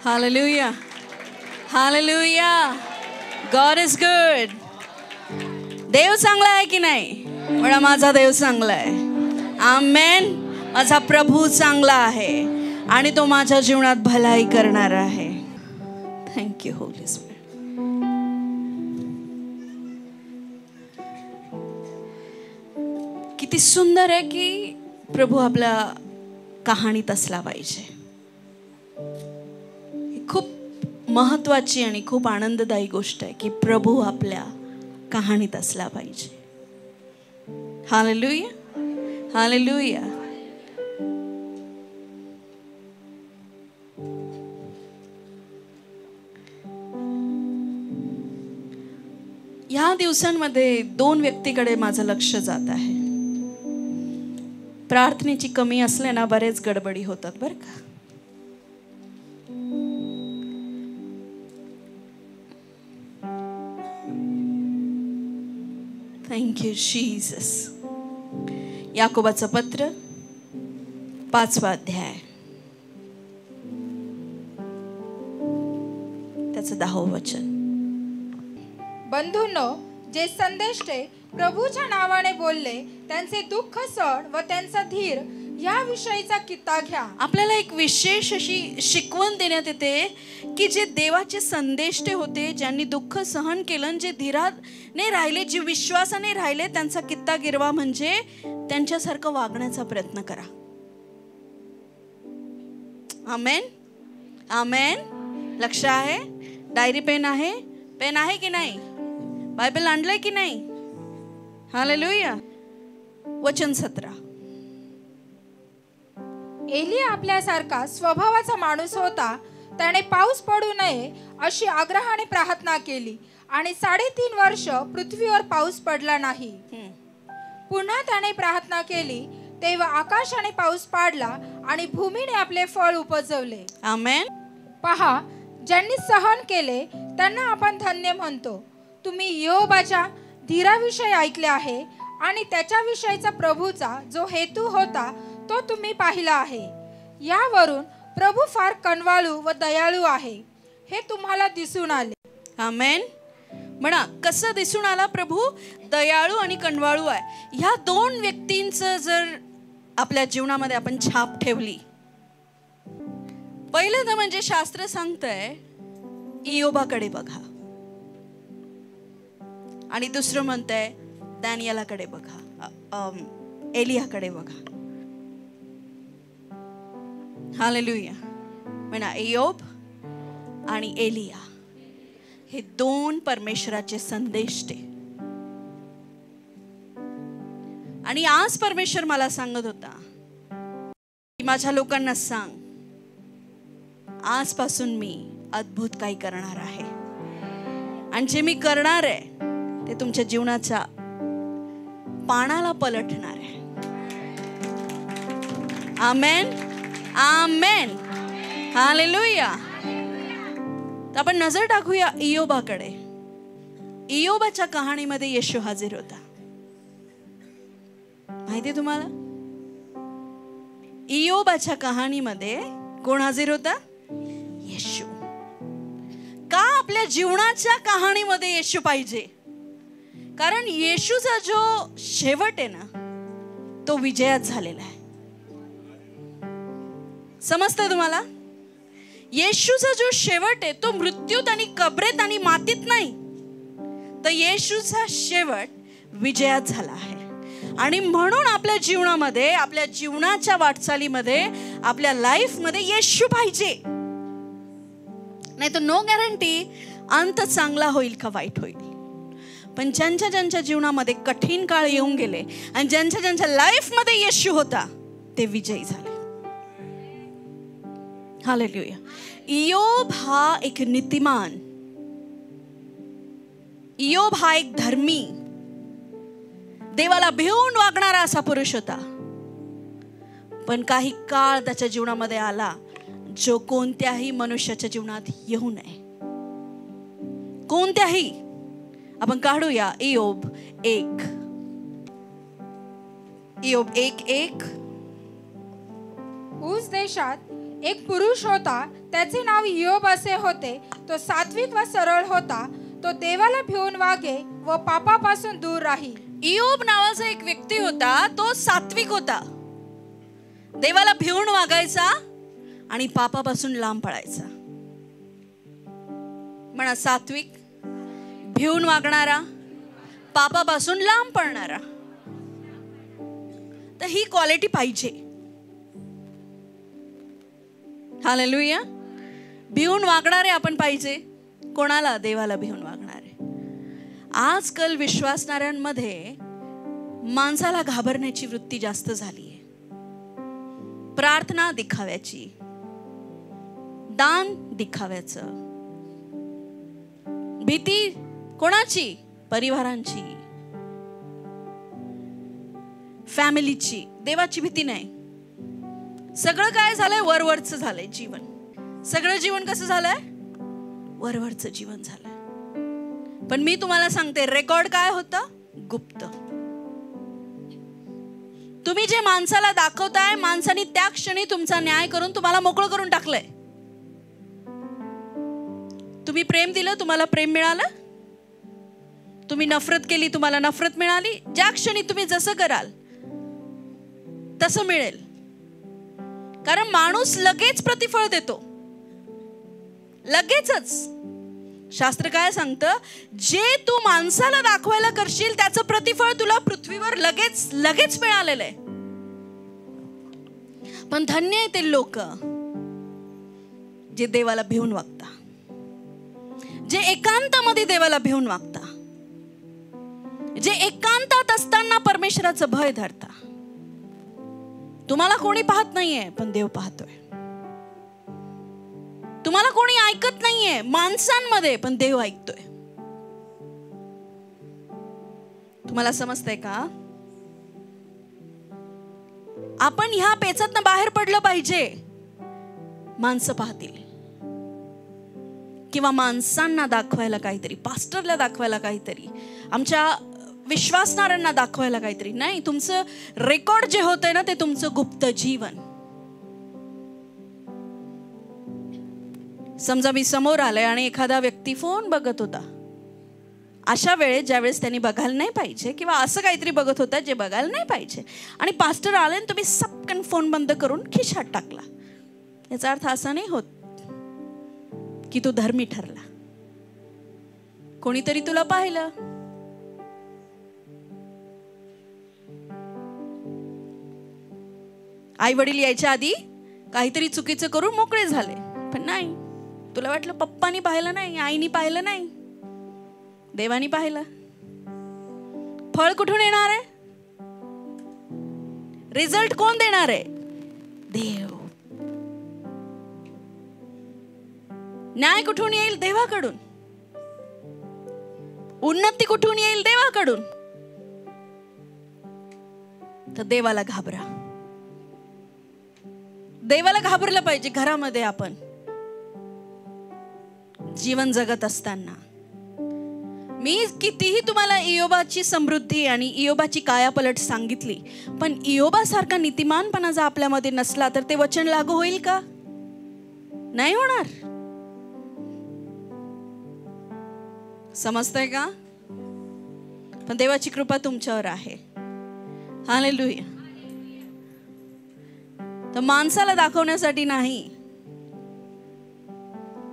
Hallelujah. Hallelujah. God is good. देव चांगला आहे की नाही? म्हणा माझा देव चांगला आहे. आमेन. माझा प्रभू चांगला आहे आणि तो माझ्या जीवनात भलाई करणार आहे. Thank you Holy spirit. किती सुंदर आहे की प्रभू आपल्या कहाणीत असला पाहिजे. खूप महत्वाची आणि खूप आनंददायी गोष्ट आहे की प्रभू आपल्या कहाणीत असला पाहिजे. हालेलुया. हालेलुया. या दिवसांमध्ये 2 व्यक्तीकडे माझं लक्ष जात आहे. प्रार्थनेची कमी असले ना बरेच गडबडी होतात बरं का. Thank you Jesus. याकोबाचं पत्र 5वा अध्याय त्याचं 10वं वचन. बंधूंनो, जे संदेष्टे प्रभूच्या नावाने बोलले त्यांचे दुःख सण व त्यांचा धीर या विषयीचा कित्ता घ्या. आपल्याला एक विशेष अशी शिकवण देण्यात येते की जे देवाचे संदेष्टे होते, ज्यांनी दुःख सहन केलं, जे धीराने राहिले, जे विश्वासाने राहिले, त्यांचा कित्ता गिरवा म्हणजे त्यांच्यासारखं वागण्याचा प्रयत्न करा. आमेन. आमेन. लक्ष आहे? डायरी पेन आहे? पेन आहे की नाही? बायबल आणलंय की नाही? हालेलुया. वचन 17. एलिया आपल्यासारखा स्वभावाचा माणूस होता. त्याने पाऊस पडू नये अशी आग्रहाने प्रार्थना केली आणि 3.5 वर्ष पृथ्वीवर पाऊस पडला नाही. पुन्हा त्याने प्रार्थना केली तेव्हा आकाशाने पाऊस पाडला आणि भूमीने आपले फळ उपजवले. आमेन. पहा, ज्यांनी सहन केले त्यांना आपण धन्य म्हणतो. तुम्ही योबाच्या धीराविषयी ऐकले आहे आणि त्याच्याविषयीचा प्रभूचा जो हेतू होता तो तुम्ही पाहिला आहे. यावरून प्रभू फार कणवाळू व दयाळू आहे हे तुम्हाला दिसून आले. आमेन. म्हणा कसं दिसून आला प्रभू? दयाळू आणि कणवाळू आहे. ह्या 2 व्यक्तींचं जर आपल्या जीवनामध्ये आपण छाप ठेवली, पहिलं तर म्हणजे शास्त्र सांगतंय इयोबाकडे बघा आणि दुसरं म्हणतंय दानियेलाकडे बघा, एलियाकडे बघा. हालेलुया. म्हणा इयोब आणि एलिया हे 2 परमेश्वराचे संदेष्टे. आणि आज परमेश्वर मला सांगत होता की माझ्या लोकांना सांग, आजपासून मी अद्भुत काही करणार आहे आणि जे मी करणार आहे ते तुमच्या जीवनाच्या पानाला पलटणार आहे. आमेन. आमेन. हालेलुया. तर आपण नजर टाकूया इयोबाकडे. इयोबाच्या कहाणीमध्ये येशू हजर होता. माहिती आहे तुम्हाला? इयोबाच्या कहाणीमध्ये कोण हजर होता? येशू. का आपल्या जीवनाच्या कहाणीमध्ये येशू पाहिजे? कारण येशूचा जो शेवट आहे ना तो विजयात झालेला आहे. समजतं तुम्हाला? येशूचा जो शेवट आहे तो मृत्यूत आणि कबरेत आणि मातीत नाही, तर येशूचा शेवट विजयात झाला आहे. आणि म्हणून आपल्या जीवनामध्ये, आपल्या जीवनाच्या वाटचालीमध्ये, आपल्या लाईफमध्ये येशू पाहिजे. नाही तर नो गॅरंटी अंत चांगला होईल का वाईट होईल. पण ज्यांच्या ज्यांच्या जीवनामध्ये कठीण काळ येऊन गेले आणि ज्यांच्या ज्यांच्या लाईफमध्ये येशू होता ते विजयी झाले. हालेलुया. इयोब हा एक नीतिमान, इयोब हा एक धर्मी, देवाला भिवून वागणारा असा पुरुष होता. पण काही काळ त्याच्या जीवनामध्ये आला जो कोणत्याही मनुष्याच्या जीवनात येऊ नये. कोणत्याही. आपण काढूया इयोब 1. इयोब 1:1. ऊस देशात एक पुरुष होता, त्याचे नाव इयोब असे होते. तो सात्विक व सरळ होता. तो देवाला भिवून वागे व पापापासून दूर राही. इयोब नावाचा एक व्यक्ती होता, तो सात्विक होता, देवाला भिवून वागायचा आणि पापापासून लांब पळायचा. म्हणा सात्विक, भिवून वागणारा, पापापासून लांब पळणारा. तर ही क्वालिटी पाहिजे. हालेलुया. भिवून वागणारे आपण पाहिजे. कोणाला? देवाला भिवून वागणारे. आजकाल विश्वासणाऱ्यांमध्ये माणसाला घाबरण्याची वृत्ती जास्त झाली आहे. प्रार्थना दिखाव्याची, दान दिखाव्याचं. भीती कोणाची? परिवारांची, फॅमिलीची. देवाची भीती नाही. सगळं काय झालंय? वरवरचं झालंय जीवन. सगळं जीवन कसं झालंय? वरवरचं जीवन झालंय. पण मी तुम्हाला सांगते, रेकॉर्ड काय होतं? गुप्त. तुम्ही जे माणसाला दाखवताय, माणसाने त्या क्षणी तुमचा न्याय करून तुम्हाला मोकळं करून टाकलंय. तुम्ही प्रेम दिलं, तुम्हाला प्रेम मिळालं. तुम्ही नफरत केली, तुम्हाला नफरत मिळाली. ज्या क्षणी तुम्ही जसं कराल तसं मिळेल. कारण माणूस लगेच प्रतिफळ देतो, लगेचच. शास्त्र काय सांगतं? जे तू माणसाला दाखवायला करशील त्याचं प्रतिफळ तुला पृथ्वीवर लगेच लगेच मिळालेलं आहे. पण धन्य आहे ते लोक जे देवाला भिवून वागता, जे एकांतामध्ये देवाला भिवून वागता, जे एकांतात असताना परमेश्वराचं भय धरता. तुम्हाला कोणी पाहत नाहीये, पण देव पाहतोय. तुम्हाला कोणी ऐकत नाहीये माणसांमध्ये, पण देव ऐकतोय. तुम्हाला समजतंय का? आपण ह्या पेचातनं बाहेर पडलं पाहिजे. माणसं पाहतील किंवा माणसांना दाखवायला काहीतरी, पास्टरला दाखवायला काहीतरी, आमच्या विश्वासणाऱ्यांना दाखवायला काहीतरी नाही. तुमचं रेकॉर्ड जे होतंय ना, ते तुमचं गुप्त जीवन. समजा मी समोर आले आणि एखादा व्यक्ती फोन बघत होता. अशा वेळेस, ज्यावेळेस त्यांनी बघायला नाही पाहिजे किंवा असं काहीतरी बघत होता जे बघायला नाही पाहिजे, आणि पास्टर आले आणि तुम्ही सपकन फोन बंद करून खिशात टाकला, याचा अर्थ असा नाही होत की तू धर्मी ठरला. कोणीतरी तुला पाहिलं. आई वडील यायच्या आधी काहीतरी चुकीचं करून मोकळे झाले, पण नाही. तुला वाटलं पप्पानी पाहिलं नाही, आईनी पाहिलं नाही, देवानी पाहिलं. फळ कुठून येणार आहे? रिझल्ट कोण देणार आहे? देव. न्याय कुठून येईल? देवाकडून. उन्नती कुठून येईल? देवाकडून. तर देवाला घाबरा. देवाला घाबरलं पाहिजे. घरामध्ये आपण जीवन जगत असताना, मी कितीही तुम्हाला इयोबाची समृद्धी आणि इयोबाची कायापलट सांगितली, पण इयोबासारखा नीतिमानपणा जर आपल्यामध्ये नसला तर ते वचन लागू होईल का? नाही होणार. समजतंय का? पण देवाची कृपा तुमच्यावर आहे. हालेलुया. तर माणसाला दाखवण्यासाठी नाही,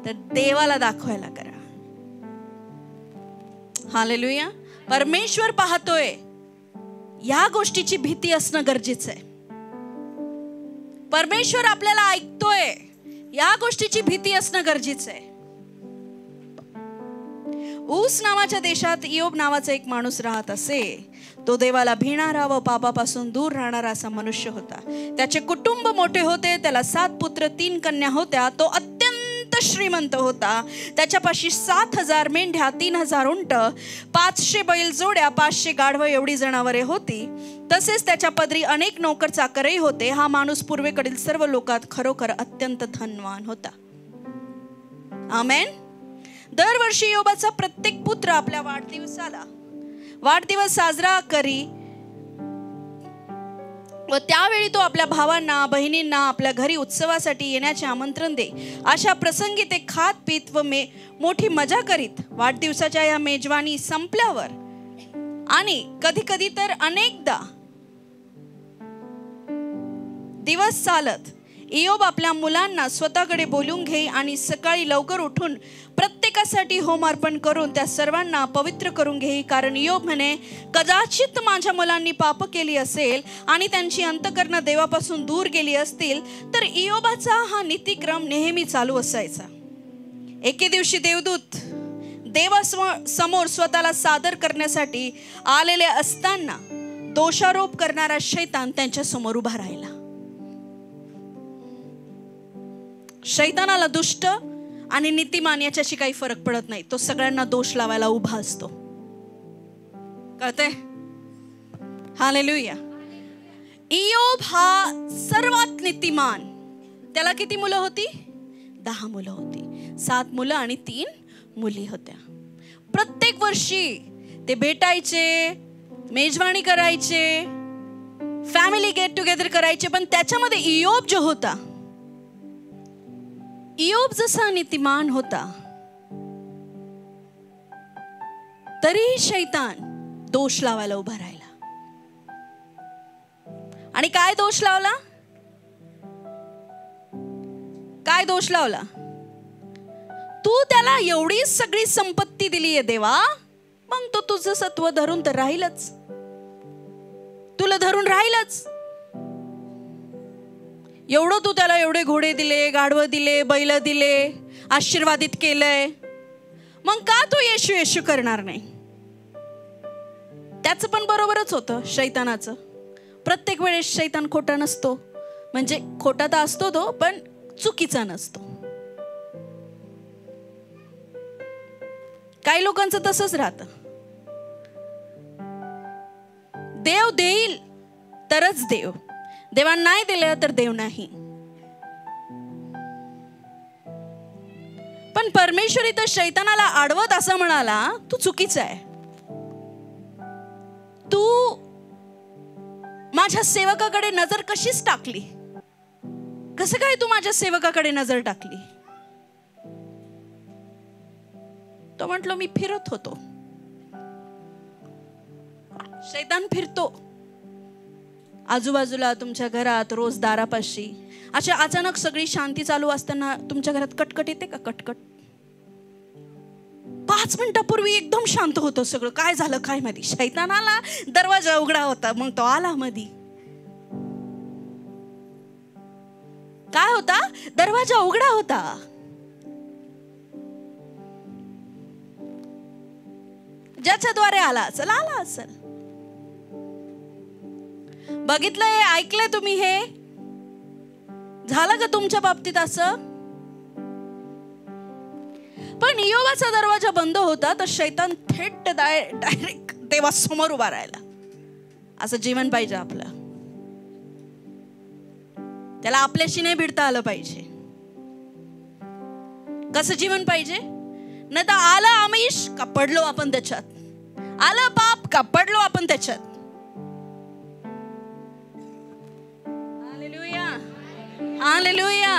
तर देवाला दाखवायला करा. हालेलुया. परमेश्वर पाहतोय, या गोष्टीची भीती असणं गरजेचं आहे. परमेश्वर आपल्याला ऐकतोय, या गोष्टीची भीती असणं गरजेचं आहे. ऊस नावाच्या देशात इयोब नावाचा एक माणूस राहत असे. तो देवाला भिणारा व पापापासून दूर राहणारा असा मनुष्य होता. त्याचे कुटुंब मोठे होते. त्याला 7 पुत्र 3 कन्या होत्या. तो अत्यंत श्रीमंत होता. त्याच्यापाशी 7,000 मेंढ्या, 3,000 उंट, 500 बैल जोड्या, 500 गाढवं एवढी जनावरे होती. तसेच त्याच्या पदरी अनेक नोकर चाकरही होते. हा माणूस पूर्वेकडील सर्व लोकात खरोखर अत्यंत धनवान होता. आमेन. दरवर्षी इयोबाचा प्रत्येक पुत्र आपल्या वाढदिवस साजरा करी. व त्यावेळी तो आपल्या भावांना बहिणींना आपल्या घरी उत्सवासाठी येण्याचे आमंत्रण दे. अशा प्रसंगी ते खात पीत व मोठी मजा करीत. वाढदिवसाच्या या मेजवानी संपल्यावर आणि कधी कधी तर अनेकदा दिवस चालत इयोब आपल्या मुलांना स्वतःकडे बोलून घेई आणि सकाळी लवकर उठून प्रत्येकासाठी होम अर्पण करून त्या सर्वांना पवित्र करून घेई. कारण इयोब म्हणे, कदाचित माझ्या मुलांनी पाप केली असेल आणि त्यांची अंतःकरणं देवापासून दूर गेली असतील. तर इयोबाचा हा नीतिक्रम नेहमी चालू असायचा. एके दिवशी देवदूत देवासमोर स्वतःला सादर करण्यासाठी आलेले असताना दोषारोप करणारा शैतान त्यांच्या समोर उभा राहिला. शैतानाला दुष्ट आणि नीतिमान याच्याशी काही फरक पडत नाही. तो सगळ्यांना दोष लावायला उभा असतो. कळतंय? हालेलुया. इयोब हा सर्वात नीतिमान. त्याला किती मुलं होती? 10 मुलं होती. 7 मुलं आणि 3 मुली होत्या. प्रत्येक वर्षी ते भेटायचे, मेजवानी करायचे, फॅमिली गेट टुगेदर करायचे. पण त्याच्यामध्ये इयोब जो होता, इयोब जसा नीतिमान होता, तरीही शैतान दोष लावायला उभा राहिला. आणि काय दोष लावला? काय दोष लावला? तू त्याला एवढी सगळी संपत्ती दिली आहे देवा, मग तो तुझं सत्व धरून तर राहीलच, तुला धरून राहीलच. एवढं तू त्याला एवढे घोडे दिले, गाढवं दिले, बैल दिले, आशीर्वादित केलंय, मग का तू येशू येशू करणार नाही? त्याचं पण बरोबरच होतं शैतानाचं. प्रत्येक वेळेस शैतान खोटा नसतो. म्हणजे खोटा तर असतो तो, पण चुकीचा नसतो. काही लोकांचं तसंच राहतं. देव देईल तरच देव, देवा नाही दिलं तर देव नाही. पण परमेश्वर इथं शैतानाला आडवत असं म्हणाला, तू चुकीचा आहे. तू माझ्या सेवकाकडे नजर कशीच टाकली? कसं काय तू माझ्या सेवकाकडे नजर टाकली? तो म्हटलो, मी फिरत होतो. शैतान फिरतो आजूबाजूला, तुमच्या घरात, रोज दारापाशी. अशा अचानक सगळी शांती चालू असताना तुमच्या घरात कटकट येते का? कटकट. 5 मिनिटापूर्वी एकदम शांत होतं सगळं. काय झालं काय माहिती? शैतानाला दरवाजा उघडा होता, मग तो आला मधी. काय होता? दरवाजा उघडा होता. ज्याच्याद्वारे आला असेल, आला असेल. बघितलंय, ऐकलंय तुम्ही? हे झालं का तुमच्या बाबतीत असं? पण इयोबाचा दरवाजा बंद होता तर शैतान थेट डायरेक्ट देवासमोर उभा राहिला. असं जीवन पाहिजे आपलं. त्याला आपल्याशी नाही भिडता आलं पाहिजे. कसं जीवन पाहिजे? नाही तर आलं आमिष का पडलो आपण त्याच्यात, आलं पाप का पडलो आपण त्याच्यात. Hallelujah, hallelujah.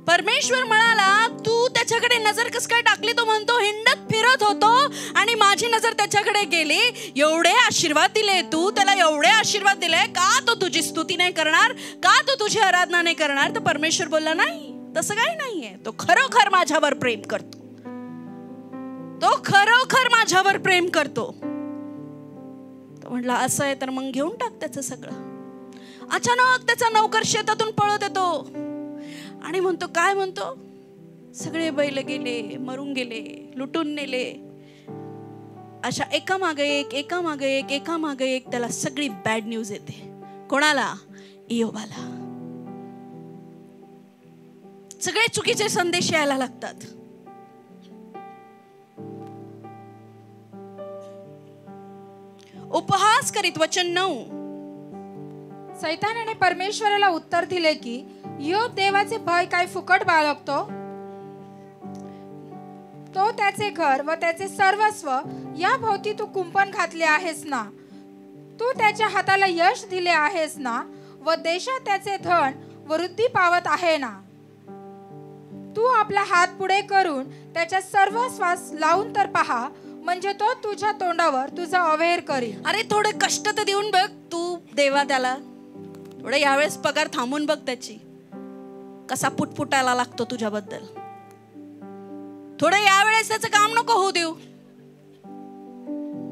परमेश्वर म्हणाला, तू त्याच्याकडे नजर कस काय टाकली? तो म्हणतो, हिंडत फिरत होतो आणि माझी नजर त्याच्याकडे गेली. एवढे आशीर्वाद दिले तू त्याला, एवढे आशीर्वाद दिले, का तो तुझी स्तुती नाही करणार? का तो तुझी आराधना नाही करणार? तर परमेश्वर बोलला, नाही, तसं काही नाहीये. तो खरोखर माझ्यावर प्रेम करतो. तो खरोखर माझ्यावर प्रेम करतो. तो म्हटला, असं आहे तर मग घेऊन टाक त्याचं सगळं. अचानक त्याचा नौकर शेतातून पळत येतो आणि म्हणतो, काय म्हणतो? सगळे बैल गेले, मरून गेले, लुटून नेले. अशा एकामागे एक, एकामागे एक, एकामागे एक त्याला सगळी बॅड न्यूज येते. कोणाला? इयोबाला. सगळे चुकीचे संदेश यायला लागतात. उपहास करीत. वचन 9. सैतानाने परमेश्वराला उत्तर दिले की, इयोब देवाचे भय काय फुकट बाळगतो? तो त्याचे घर व त्याचे सर्वस्व या भोवती तू कुंपण घातले आहेस ना. तू त्याच्या हाताला यश दिले आहेस ना, व देशात त्याचे धन वृद्धी पावत आहे ना. तू आपला हात पुढे करून त्याच्या सर्व श्वास लावून तर पहा, म्हणजे तो तुझ्या तोंडावर तुझा अवेर करील. अरे थोडे कष्ट तर देऊन बघ तू देवा त्याला. थोडं यावेळेस पगार थांबून बघ त्याची, कसा पुटपुटायला लागतो तुझ्याबद्दल. थोडं यावेळेस त्याचं काम नको होऊ देऊ.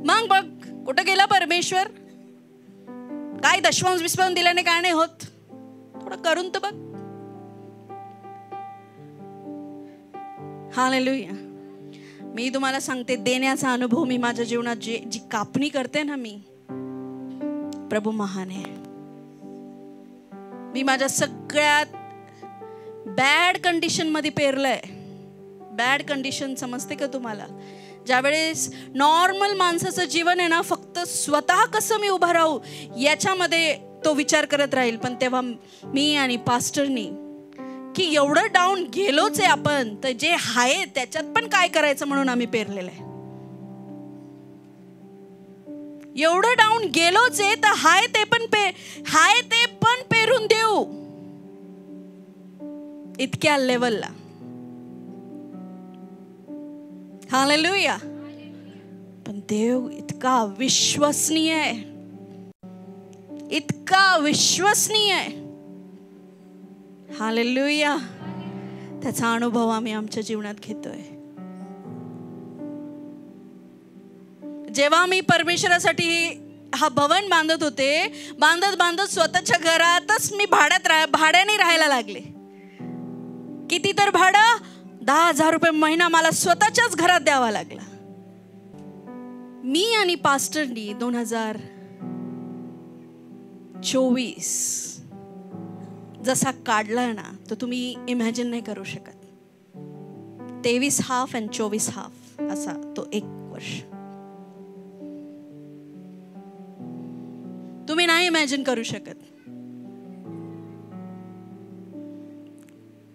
मग बघ कुठं गेला परमेश्वर. काय दशवंश विस्वंश दिल्याने काय नाही होत. थोडं करून तर बघ. हालेलुया. मी तुम्हाला सांगते, देण्याचा अनुभव मी माझ्या जीवनात जी कापणी करते ना, मी प्रभू महान आहे. मी माझ्या सगळ्यात बॅड कंडिशन मध्ये पेरलंय. बॅड कंडिशन समजते का तुम्हाला? ज्यावेळेस नॉर्मल माणसाचं जीवन आहे ना, फक्त स्वतः कसं मी उभं राहू याच्यामध्ये तो विचार करत राहील. पण तेव्हा मी आणि पास्टरनी की एवढं डाऊन गेलोच आहे आपण, तर जे आहे त्याच्यात पण काय करायचं म्हणून आम्ही पेरलेलं आहे. एवढं डाऊन गेलोच आहे तर हाय ते पण पेरून देऊ इतक्या लेवलला. हालेलुया. पण देव इतका विश्वसनीय आहे, इतका विश्वसनीय आहे. हालेलुया. त्याचा अनुभव आम्ही आमच्या जीवनात घेतोय. जेव्हा मी परमेश्वरासाठी हा भवन बांधत होते, बांधत स्वतःच्या घरातच मी भाड्याने राहायला लागले. किती तर भाडं? 10,000 रुपये महिना मला स्वतःच्याच घरात द्यावा लागला. मी आणि पास्टरनी 2024 जसा काढला ना, तो तुम्ही इमॅजिन नाही करू शकत. 23 हाफ आणि 24 हाफ असा तो 1 वर्ष. तुम्ही नाही इमॅजिन करू शकत.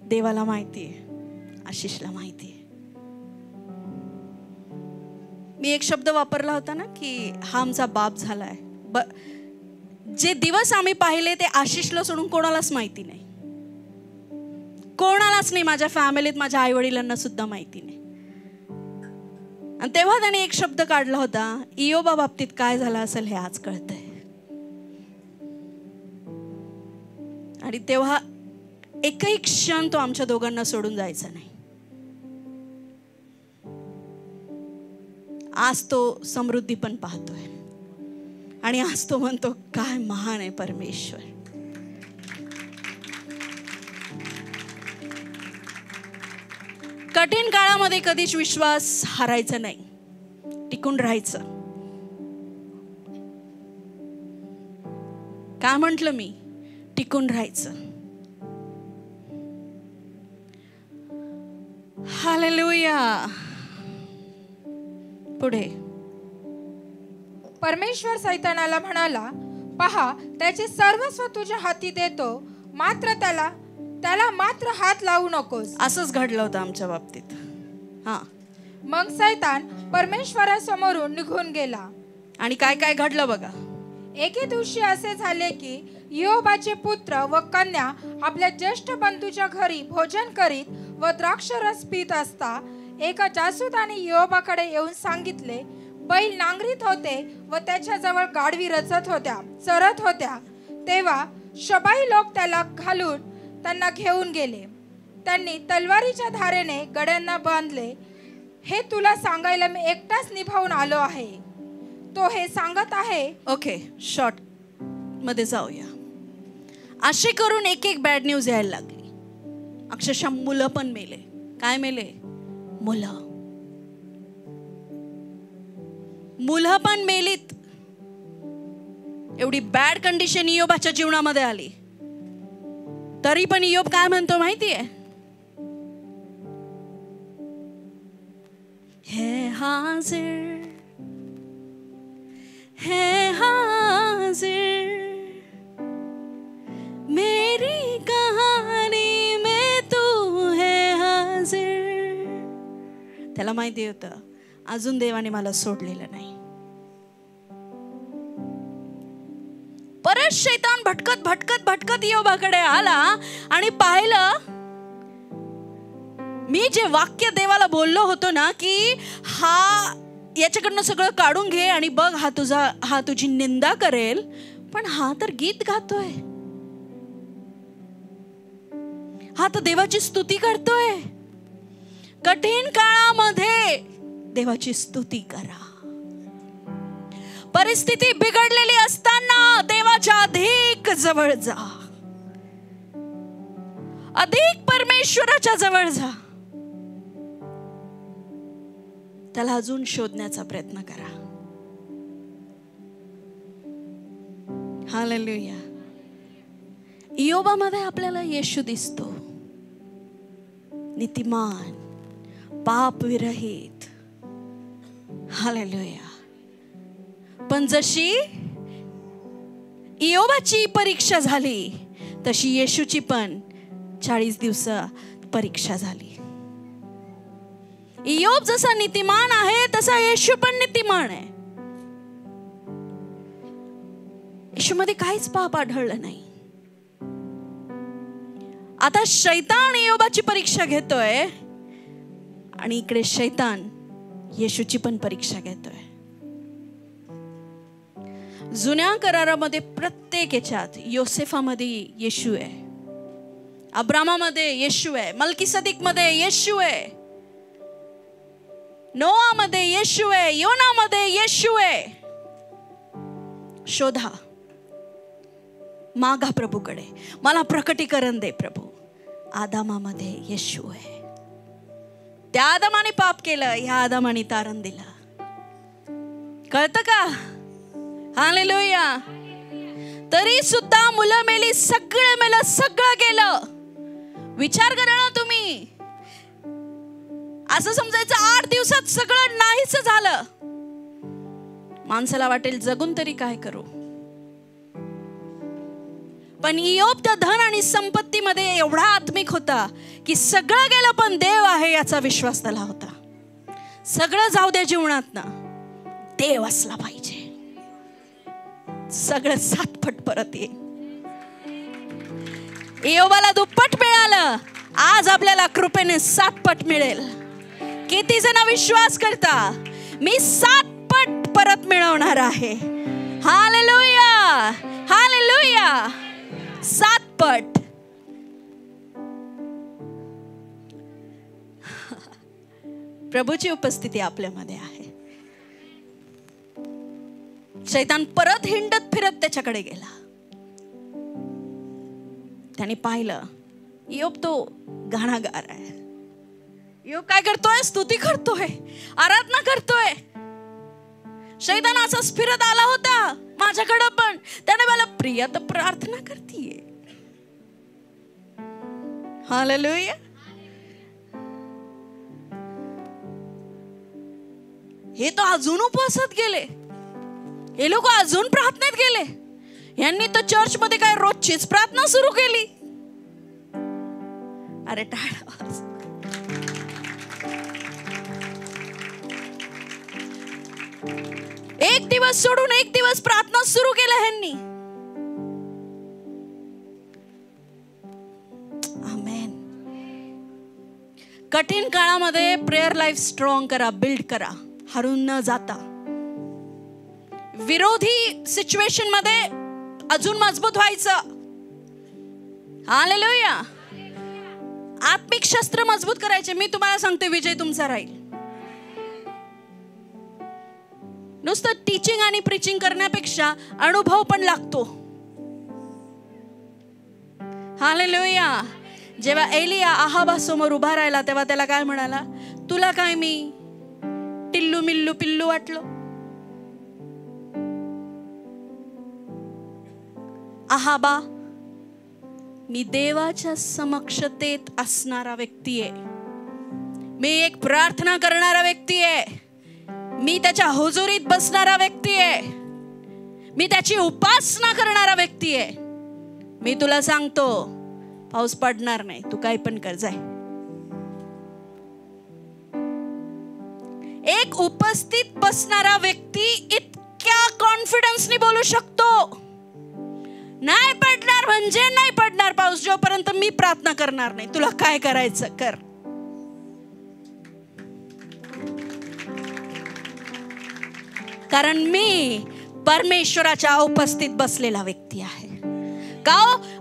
देवाला माहिती आहे, आशिषला माहिती आहे. मी एक शब्द वापरला होता ना की हा आमचा बाप झालाय. जे दिवस आम्ही पाहिले ते आशिषला सोडून कोणालाच माहिती नाही. कोणालाच नाही. माझ्या फॅमिलीत माझ्या आई वडिलांना सुद्धा माहिती नाही. आणि तेव्हा त्याने एक शब्द काढला होता, इयोबा बाबतीत काय झालं असेल हे आज कळतंय. आणि तेव्हा एकही क्षण तो आमच्या दोघांना सोडून जायचा नाही. आज तो समृद्धी पण पाहतोय आणि आज तो म्हणतो काय महान आहे परमेश्वर. कठीण काळामध्ये कधीच विश्वास हारायचा नाही, टिकून राहायचं. काय म्हंटल मी? टिकून राहायचं. हालेलुया. पुढे परमेश्वर सैतानाला म्हणाला, पहा त्याचे सर्वस्व तुझ्या हाती देतो, मात्र त्याला मात्र हात लावू नकोस. असंच घडलं होतं आमच्या बाबतीत. मग सैतान परमेश्वरासमोरून निघून गेला. आणि काय काय घडलं बघा. एके दिवशी असे झाले की इयोबाचे पुत्र व कन्या आपल्या ज्येष्ठ बंधूच्या घरी भोजन करीत व द्राक्षरस पीत असता एका जासूदाने इयोबाकडे येऊन सांगितले, बैल नांगरीत होते व त्याच्याजवळ गाढवी चरत होत्या. तेव्हा शबाई लोक त्याला घालून त्यांना घेऊन गेले. त्यांनी तलवारीच्या धारेने गड्यांना बांधले. हे तुला सांगायला मी एकटाच निभावून आलो आहे. तो हे सांगत आहे. ओके, शॉर्ट मध्ये जाऊया. असे करून एक एक बॅड न्यूज यायला लागली. अक्षरशः मुलं पण मेले. काय मेले? मुलं पण मेलीत. एवढी बॅड कंडिशन इयोबाच्या जीवनामध्ये आली. तरी पण इयोब काय म्हणतो माहितीये? हे हाजिर मेरी कहानी में तू है हाजिर. त्याला माहिती होतं अजून देवाने मला सोडलेलं नाही. भटकत भटकत इयोबाकडे आला आणि पाहिलं, मी जे वाक्य देवाला बोललो होतो ना की हा याच्याकडनं सगळं काढून घे आणि बघ हा तुझी निंदा करेल, पण हा तर गीत गातोय, हा तर देवाची स्तुती करतोय. कठीण काळामध्ये देवाची स्तुती करा. परिस्थिती बिघडलेली असताना देवाच्या अधिक जवळ जा, अधिक परमेश्वराच्या जवळ जा, त्याला अजून शोधण्याचा प्रयत्न करा. हालेलुया. इयोबामध्ये आपल्याला येशू दिसतो, नीतिमान, पाप विरहित. हालेलुया. पण जशी इयोबाची परीक्षा झाली तशी येशूची पण 40 दिवसात परीक्षा झाली. इयोब जसा नीतिमान आहे तसा येशू पण नीतिमान आहे. येशूमध्ये काहीच पाप आढळलं नाही. आता शैतान इयोबाची परीक्षा घेतोय आणि इकडे शैतान येशूची पण परीक्षा घेतोय. जुन्या करारामध्ये प्रत्येक याच्यात योसेफामध्ये येशू आहे, अब्रामामध्ये येशू आहे, मल्कीसदिक मध्ये येशू आहे, नोआमध्ये येशू आहे, योनामध्ये येशू आहे. शोधा, मागा प्रभूकडे, मला प्रकटीकरण दे प्रभू. आदामामध्ये येशू आहे. त्या आदामाने पाप केलं, ह्या आदामाने तारण दिलं. कळतं का? हालेलुया. तरी सुद्धा मुलं मेली, सगळं मेलं, सगळं गेलं. विचार करा ना तुम्ही, असं समजायचं 8 दिवसात सगळं नाहीच झालं. माणसाला वाटेल जगून तरी काय करू. पण इयोब त्या धन आणि संपत्तीमध्ये एवढा आत्मिक होता की सगळं गेलं पण देव आहे याचा विश्वास त्याला होता. सगळं जाऊ द्या जीवनात ना, देव असला पाहिजे, सगळं 7 पट परत येईल. इयोबाला 2 पट मिळालं, आज आपल्याला कृपेने 7 पट मिळेल. किती जण विश्वास करता? मी 7 पट परत मिळवणार आहे. Hallelujah, hallelujah. 7 पट. प्रभूची उपस्थिती आपल्यामध्ये आहे. शैतान परत हिंडत फिरत त्याच्याकडे गेला. त्याने पाहिलं इयोब तो गाणागार आहे. इयोब काय करतोय? स्तुती करतोय, आराधना करतोय. शैतान असाच फिरत आला होता माझ्याकडे पण. त्याने मला प्रिया तर प्रार्थना करतीये. हालेलुया. हे तो अजून उपवासात गेले, हे लोक अजून प्रार्थनेत गेले. यांनी तर चर्च मध्ये काय रोजचीच प्रार्थना सुरू केली. अरे टाळा. एक दिवस सोडून एक दिवस प्रार्थना सुरू केल्या ह्यांनी. आमेन. कठीण काळामध्ये प्रेयर लाईफ स्ट्रॉंग करा, बिल्ड करा, हरून न जाता. विरोधी सिच्युएशन मध्ये अजून मजबूत व्हायचं. हालेलुया. आत्मिक शस्त्र मजबूत करायचे. मी तुम्हाला सांगते, विजय तुमचा राहील. नुसतं टीचिंग आणि प्रीचिंग करण्यापेक्षा अनुभव पण लागतो. हालेलुया. जेव्हा एलिया आहाबा समोर उभा राहिला तेव्हा त्याला काय म्हणाला? तुला काय मी टिल्लू मिल्लू पिल्लू वाटलो? आहाबा, मी देवाच्या समक्षतेत असणारा व्यक्ती आहे. मी एक प्रार्थना करणारा व्यक्ती आहे. मी त्याच्या हुजुरीत बसणारा व्यक्ती आहे. मी त्याची उपासना करणारा व्यक्ती आहे. मी तुला सांगतो, पाऊस पडणार नाही, तू काय पण कर, जाय. एक उपस्थित बसणारा व्यक्ती इतक्या कॉन्फिडन्सने बोलू शकतो नाही पडणार म्हणजे नाही पडणार पाऊस, जोपर्यंत मी प्रार्थना करणार नाही. तुला काय करायचं कर. कारण मी परमेश्वराच्या उपस्थित बसलेला व्यक्ती आहे. का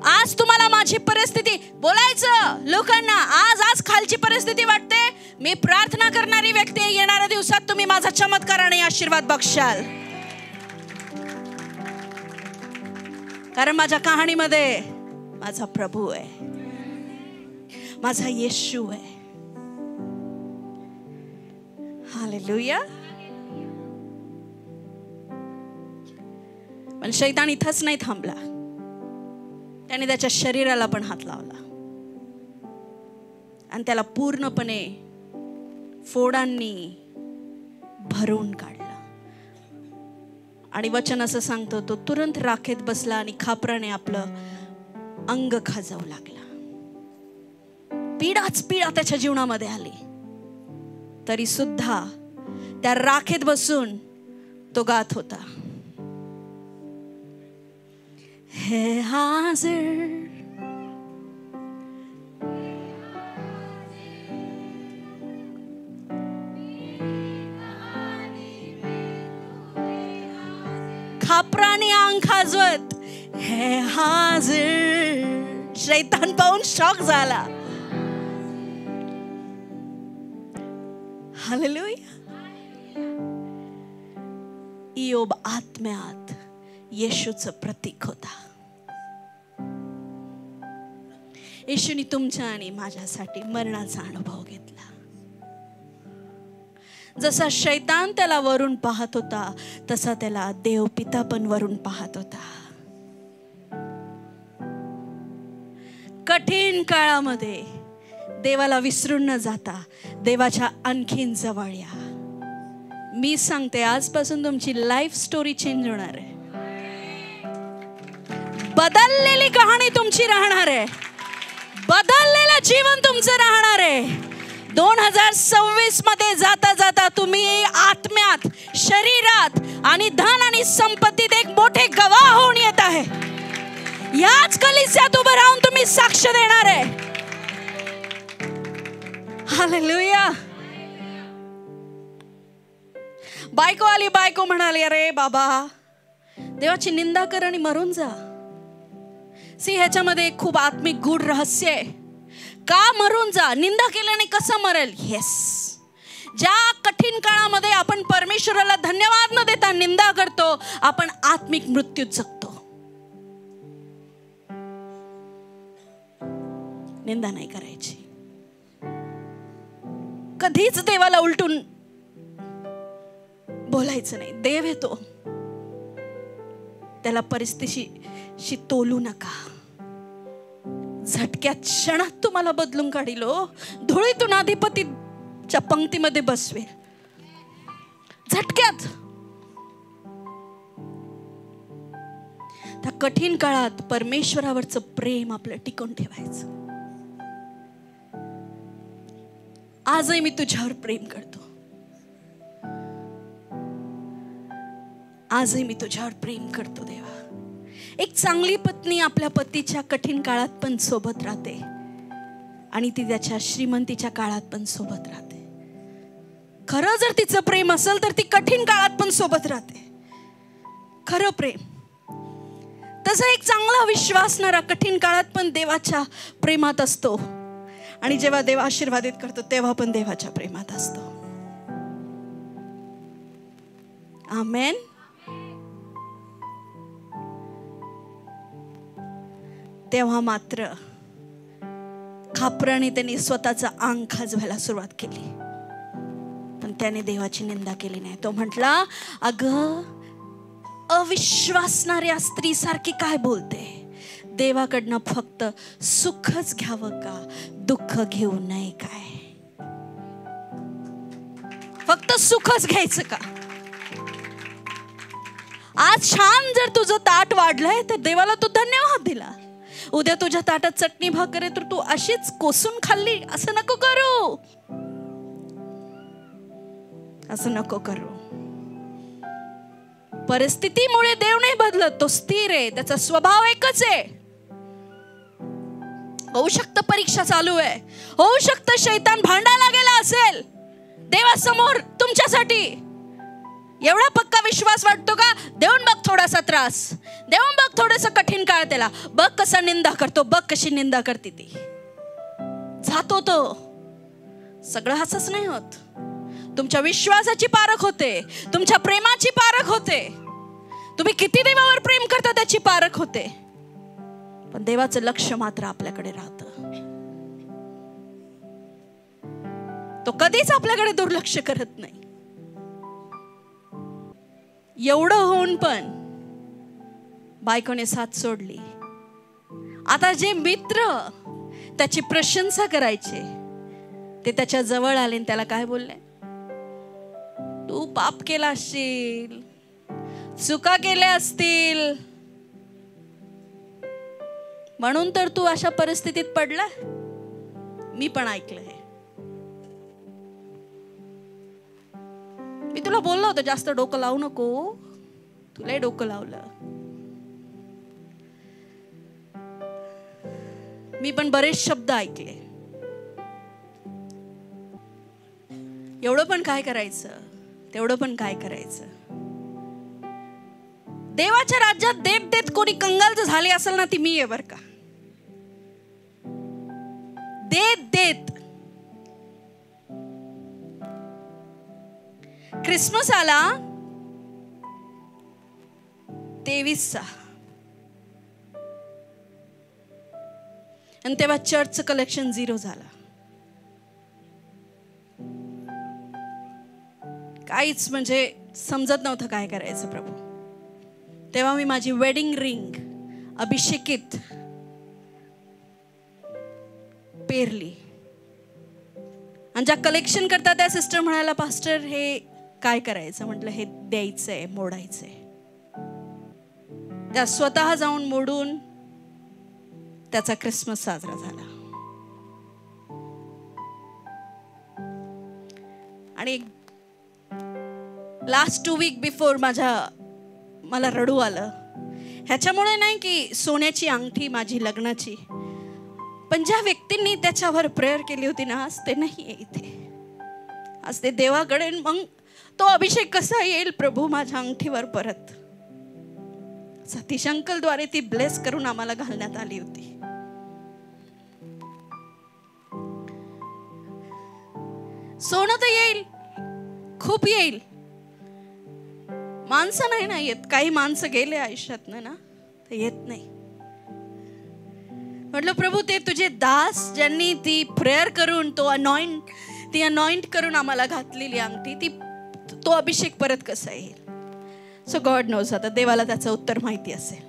आज तुम्हाला माझी परिस्थिती बोलायचं लोकांना, आज खालची परिस्थिती वाटते, मी प्रार्थना करणारी व्यक्ती आहे. येणाऱ्या दिवसात तुम्ही माझा चमत्कार आणि आशीर्वाद बघशाल. कारण माझ्या कहाणीमध्ये माझा प्रभू आहे, माझा येशू आहे. हालेलुया. पण शैतान इथंच नाही थांबला, त्याने त्याच्या शरीराला पण हात लावला आणि त्याला पूर्णपणे फोडांनी भरून काढलं. आणि वचन असं सांगतो, तो तुरंत राखेत बसला आणि खापराने आपलं अंग खाजवू लागला. पीडाच पीडा त्याच्या जीवनामध्ये आली, तरी सुद्धा त्या राखेत बसून तो गात होता, हे हाजिर खापराने अंग खाजवत, हे हाजिर. शैतान पाहून शॉक झाला. हालेलुया. इयोब आत्म्यात येशूचं प्रतीक होता. येशूने तुमच्या आणि माझ्यासाठी मरणाचा अनुभव घेतला. जसा शैतान त्याला वरून पाहत होता, तसा त्याला देव पिता पण वरून पाहत होता. कठीण काळामध्ये देवाला विसरून न जाता देवाच्या आणखीन जवळ या. मी सांगते, आजपासून तुमची लाईफ स्टोरी चेंज होणार आहे. बदललेली कहाणी तुमची राहणार आहे. बदललेलं जीवन तुमचं राहणार आहे. 2026 मध्ये जाता जाता तुम्ही आत्म्यात, शरीरात आणि धन आणि संपत्तीत एक मोठे गवाह होऊन येत आहे. याच कलिसियात उभं राहून तुम्ही साक्ष देणार आहे. हालेलुया. बायको आली, बायको म्हणाली, अरे बाबा देवाची निंदा कर आणि मरून जा. ह्याच्यामध्ये खूप आत्मिक गूढ रहस्य आहे. का मरून जा? निंदा केल्याने कसं मरेल? येस. ज्या कठीण काळामध्ये आपण परमेश्वराला धन्यवाद न देता निंदा करतो, आपण आत्मिक मृत्यू जगतो. निंदा नाही करायची. कधीच देवाला उलटून बोलायचं नाही. देव येतो, त्याला परिस्थितीशी तोलू नका. झटक्यात क्षणात तुम्हाला बदलून काढिलो, धुळीतून अधिपतीच्या पंक्तीमध्ये बसवेल. झटक्यात. त्या कठीण काळात परमेश्वरावरचं प्रेम आपलं टिकून ठेवायचं. आजही मी तुझ्यावर प्रेम करतो. आजही मी तुझ्यावर प्रेम करतो देवा. एक चांगली पत्नी आपल्या पतीच्या कठीण काळात पण सोबत राहते आणि ती त्याच्या श्रीमंतीच्या काळात पण सोबत राहते. खरं जर तिचं प्रेम असेल तर ती कठीण काळात पण सोबत राहते. खरं प्रेम. तसा एक चांगला विश्वासणारा कठीण काळात पण देवाच्या प्रेमात असतो आणि जेव्हा देव आशीर्वादित करतो तेव्हा पण देवाच्या प्रेमात असतो. आमेन. तेव्हा मात्र खापराने त्यांनी स्वतःचं अंग खाजवायला सुरुवात केली, पण त्याने देवाची निंदा केली नाही. तो म्हटला, अगं अविश्वासणाऱ्या स्त्री सारखी काय बोलते? देवाकडनं फक्त सुखच घ्यावं का, दुःख घेऊ नये काय? फक्त सुखच घ्यायचं का? आज छान जर तुझं ताट वाढलंय तर देवाला तू धन्यवाद दिला. उद्या तुझ्या ताटात चटणी भाकर आहे तर तू अशीच कोसून खाल्ली, असं नको करू. असं नको करू. परिस्थितीमुळे देव नाही बदलत, तो स्थिर आहे, त्याचा स्वभाव एकच आहे. होऊ शकतं परीक्षा चालू आहे, होऊ शकतं शैतान भांडायला गेला असेल देवासमोर तुमच्यासाठी. एवढा पक्का विश्वास वाटतो का? देऊन बघ थोडासा त्रास, देऊन बघ थोडस कठीण काळ, त्याला बघ कसा निंदा करतो, बघ कशी निंदा करते ती. जातो तो. सगळं असंच नाही होत. तुमच्या विश्वासाची पारख होते, तुमच्या प्रेमाची पारख होते, तुम्ही किती देवावर प्रेम करता त्याची पारख होते. पण देवाचं लक्ष मात्र आपल्याकडे राहतं. तो कधीच आपल्याकडे दुर्लक्ष करत नाही. एवढं होऊन पण बायकोने साथ सोडली. आता जे मित्र त्याची प्रशंसा करायचे ते त्याच्या जवळ आले आणि त्याला काय बोलले? तू पाप केला असशील, चुका केल्या असतील, म्हणून तर तू अशा परिस्थितीत पडला. मी पण ऐकलंय. मी तुला बोललो होतं जास्त डोकं लावू नको, तुला डोकं लावलं. मी पण बरेच शब्द ऐकले. एवढं पण काय करायचं, तेवढं पण काय करायचं. देवाच्या राज्यात देत देत कोणी कंगाल जर झाले असेल ना, ती मी आहे बर का. देत देत क्रिसमस आला 23चा आणि तेव्हा चर्चचं कलेक्शन 0 झालं. काहीच म्हणजे समजत नव्हतं काय करायचं प्रभू. तेव्हा मी माझी वेडिंग रिंग अभिषेकित पेरली आणि ज्या कलेक्शन करतात त्या सिस्टर म्हणाला, पास्टर हे काय करायचं? म्हटलं हे द्यायचंय, मोडायचंय. त्या स्वतः जाऊन मोडून त्याचा क्रिसमस साजरा झाला. आणि लास्ट 2 वीक बिफोर मला रडू आलं. ह्याच्यामुळे नाही की सोन्याची अंगठी माझी लग्नाची, पण ज्या व्यक्तींनी त्याच्यावर प्रेयर केली होती ना, आज ते नाही आहे इथे. आज ते देवाकडे. मग तो अभिषेक कसा येईल प्रभू माझ्या अंगठीवर परत? सतीश अंकल द्वारे ती ब्लेस करून आम्हाला घालण्यात आली होती. सोनं तर येईल, खूप येईल. माणसं नाही ना येत. काही माणसं गेले आयुष्यात ना तर येत नाही. म्हटलं प्रभू ते तुझे दास ज्यांनी ती प्रेयर करून ती अनॉइंट करून आम्हाला घातलेली अंगठी, तो अभिषेक परत कसा येईल? So God knows. आता देवाला त्याचं उत्तर माहिती असेल.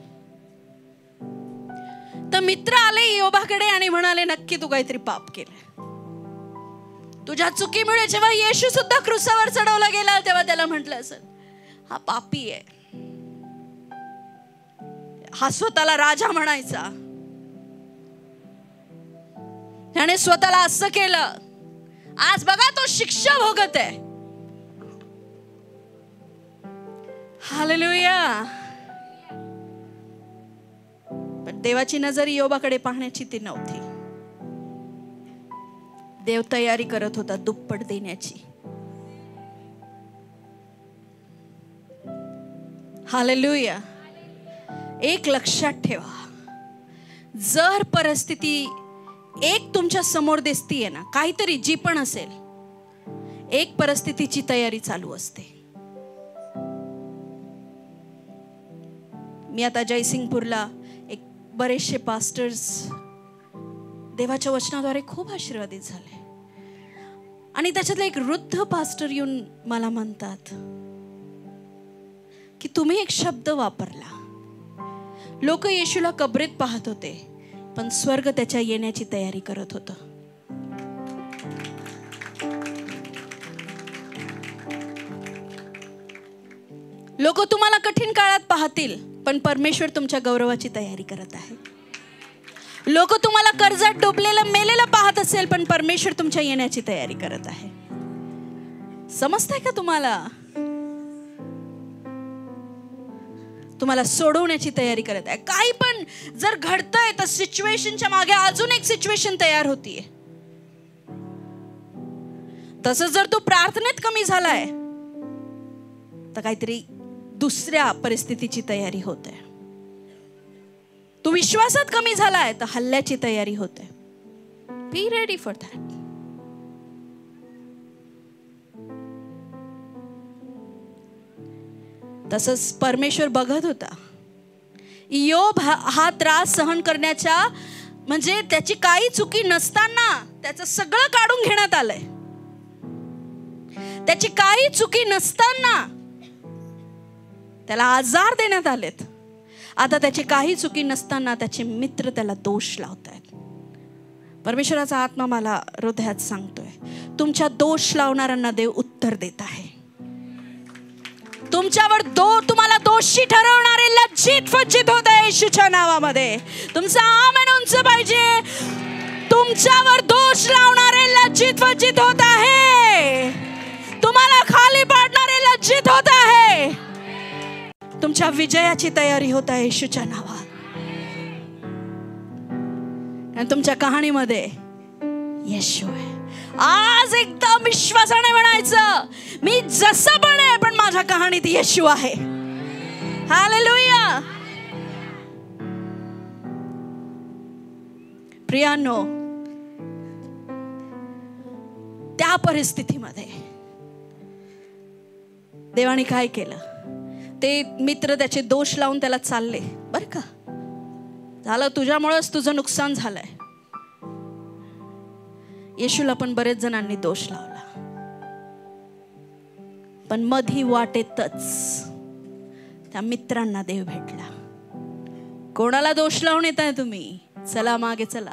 तर मित्र आले योबाकडे आणि म्हणाले, नक्की तू काहीतरी पाप केलं. तुझ्या चुकीमुळे जेव्हा येशू सुद्धा क्रूसावर चढवला गेला तेव्हा त्याला म्हटलं असेल, हा पापी आहे. हा स्वतःला राजा म्हणायचा, त्याने स्वतःला असं केलं. आज बघा तो शिक्षा भोगत आहे. हालेलुया. पण देवाची नजर योबाकडे पाहण्याची ती नव्हती. देव तयारी करत होता दुप्पट देण्याची. हालेलुया. एक लक्षात ठेवा, जर परिस्थिती एक तुमच्या समोर दिसतीये ना, काहीतरी जी पण असेल, एक परिस्थितीची तयारी चालू असते. मी आता जयसिंगपूरला एक बरेचसे पास्टर्स देवाच्या वचनाद्वारे खूप आशीर्वादित झाले. आणि त्याच्यातला एक वृद्ध पास्टर येऊन मला म्हणतात की तुम्ही एक शब्द वापरला. लोक येशूला कबरेत पाहत होते, पण स्वर्ग त्याच्या येण्याची तयारी करत होतं. लोक तुम्हाला कठीण काळात पाहतील, पण परमेश्वर तुमच्या गौरवाची तयारी करत आहे. लोक तुम्हाला कर्जात डुबलेलं मेलेलं पाहत असेल, पण परमेश्वर तुमच्या येण्याची तयारी करत आहे. समजतंय का तुम्हाला? तुम्हाला सोडवण्याची तयारी करत आहे. काही पण जर घडतंय तर सिच्युएशनच्या मागे अजून एक सिच्युएशन तयार होतीये. तसंच जर तू प्रार्थनेत कमी झालाय तर काहीतरी दुसऱ्या परिस्थितीची तयारी होते. तू विश्वासात कमी झालाय तर हल्ल्याची तयारी होते. Be ready for that. तसंच परमेश्वर बघत होता. इयोब हा त्रास सहन करण्याच्या म्हणजे त्याची काही चुकी नसताना त्याचं सगळं काढून घेण्यात आलंय. त्याची काही चुकी नसताना त्याला आजार देण्यात आलेत. आता त्याची काही चुकी नसताना त्याचे मित्र त्याला दोष लावतायत. परमेश्वराचा आत्मा मला हृदयात सांगतोय, तुमच्या दोष लावणाऱ्यांना देव उत्तर देत आहे. तुमच्यावर तुम्हाला दोषी ठरवणारे लज्जित फज्जित होत आहे येशूच्या नावामध्ये. तुमचा आमेन उंच पाहिजे. तुमच्यावर दोष लावणारे लज्जित फज्जित होत आहे. तुम्हाला खाली पाडणारे लज्जित होत आहे. तुमच्या विजयाची तयारी होत आहे येशूच्या नावात. आणि तुमच्या कहाणीमध्ये येशू आहे. आज एकदम विश्वासाने म्हणायचं, मी जसं पण आहे पण माझ्या कहाणीत येशू आहे. हालेलुया. प्रियांनो, त्या परिस्थितीमध्ये देवाने काय केलं? ते मित्र त्याचे दोष लावून त्याला चालले. बर का, झालं तुझ्यामुळेच तुझं नुकसान झालंय. येशूला पण बरेच जणांनी दोष लावला, पण मधी वाटेतच त्या मित्रांना देव भेटला. कोणाला दोष लावून येत आहे तुम्ही? चला मागे चला.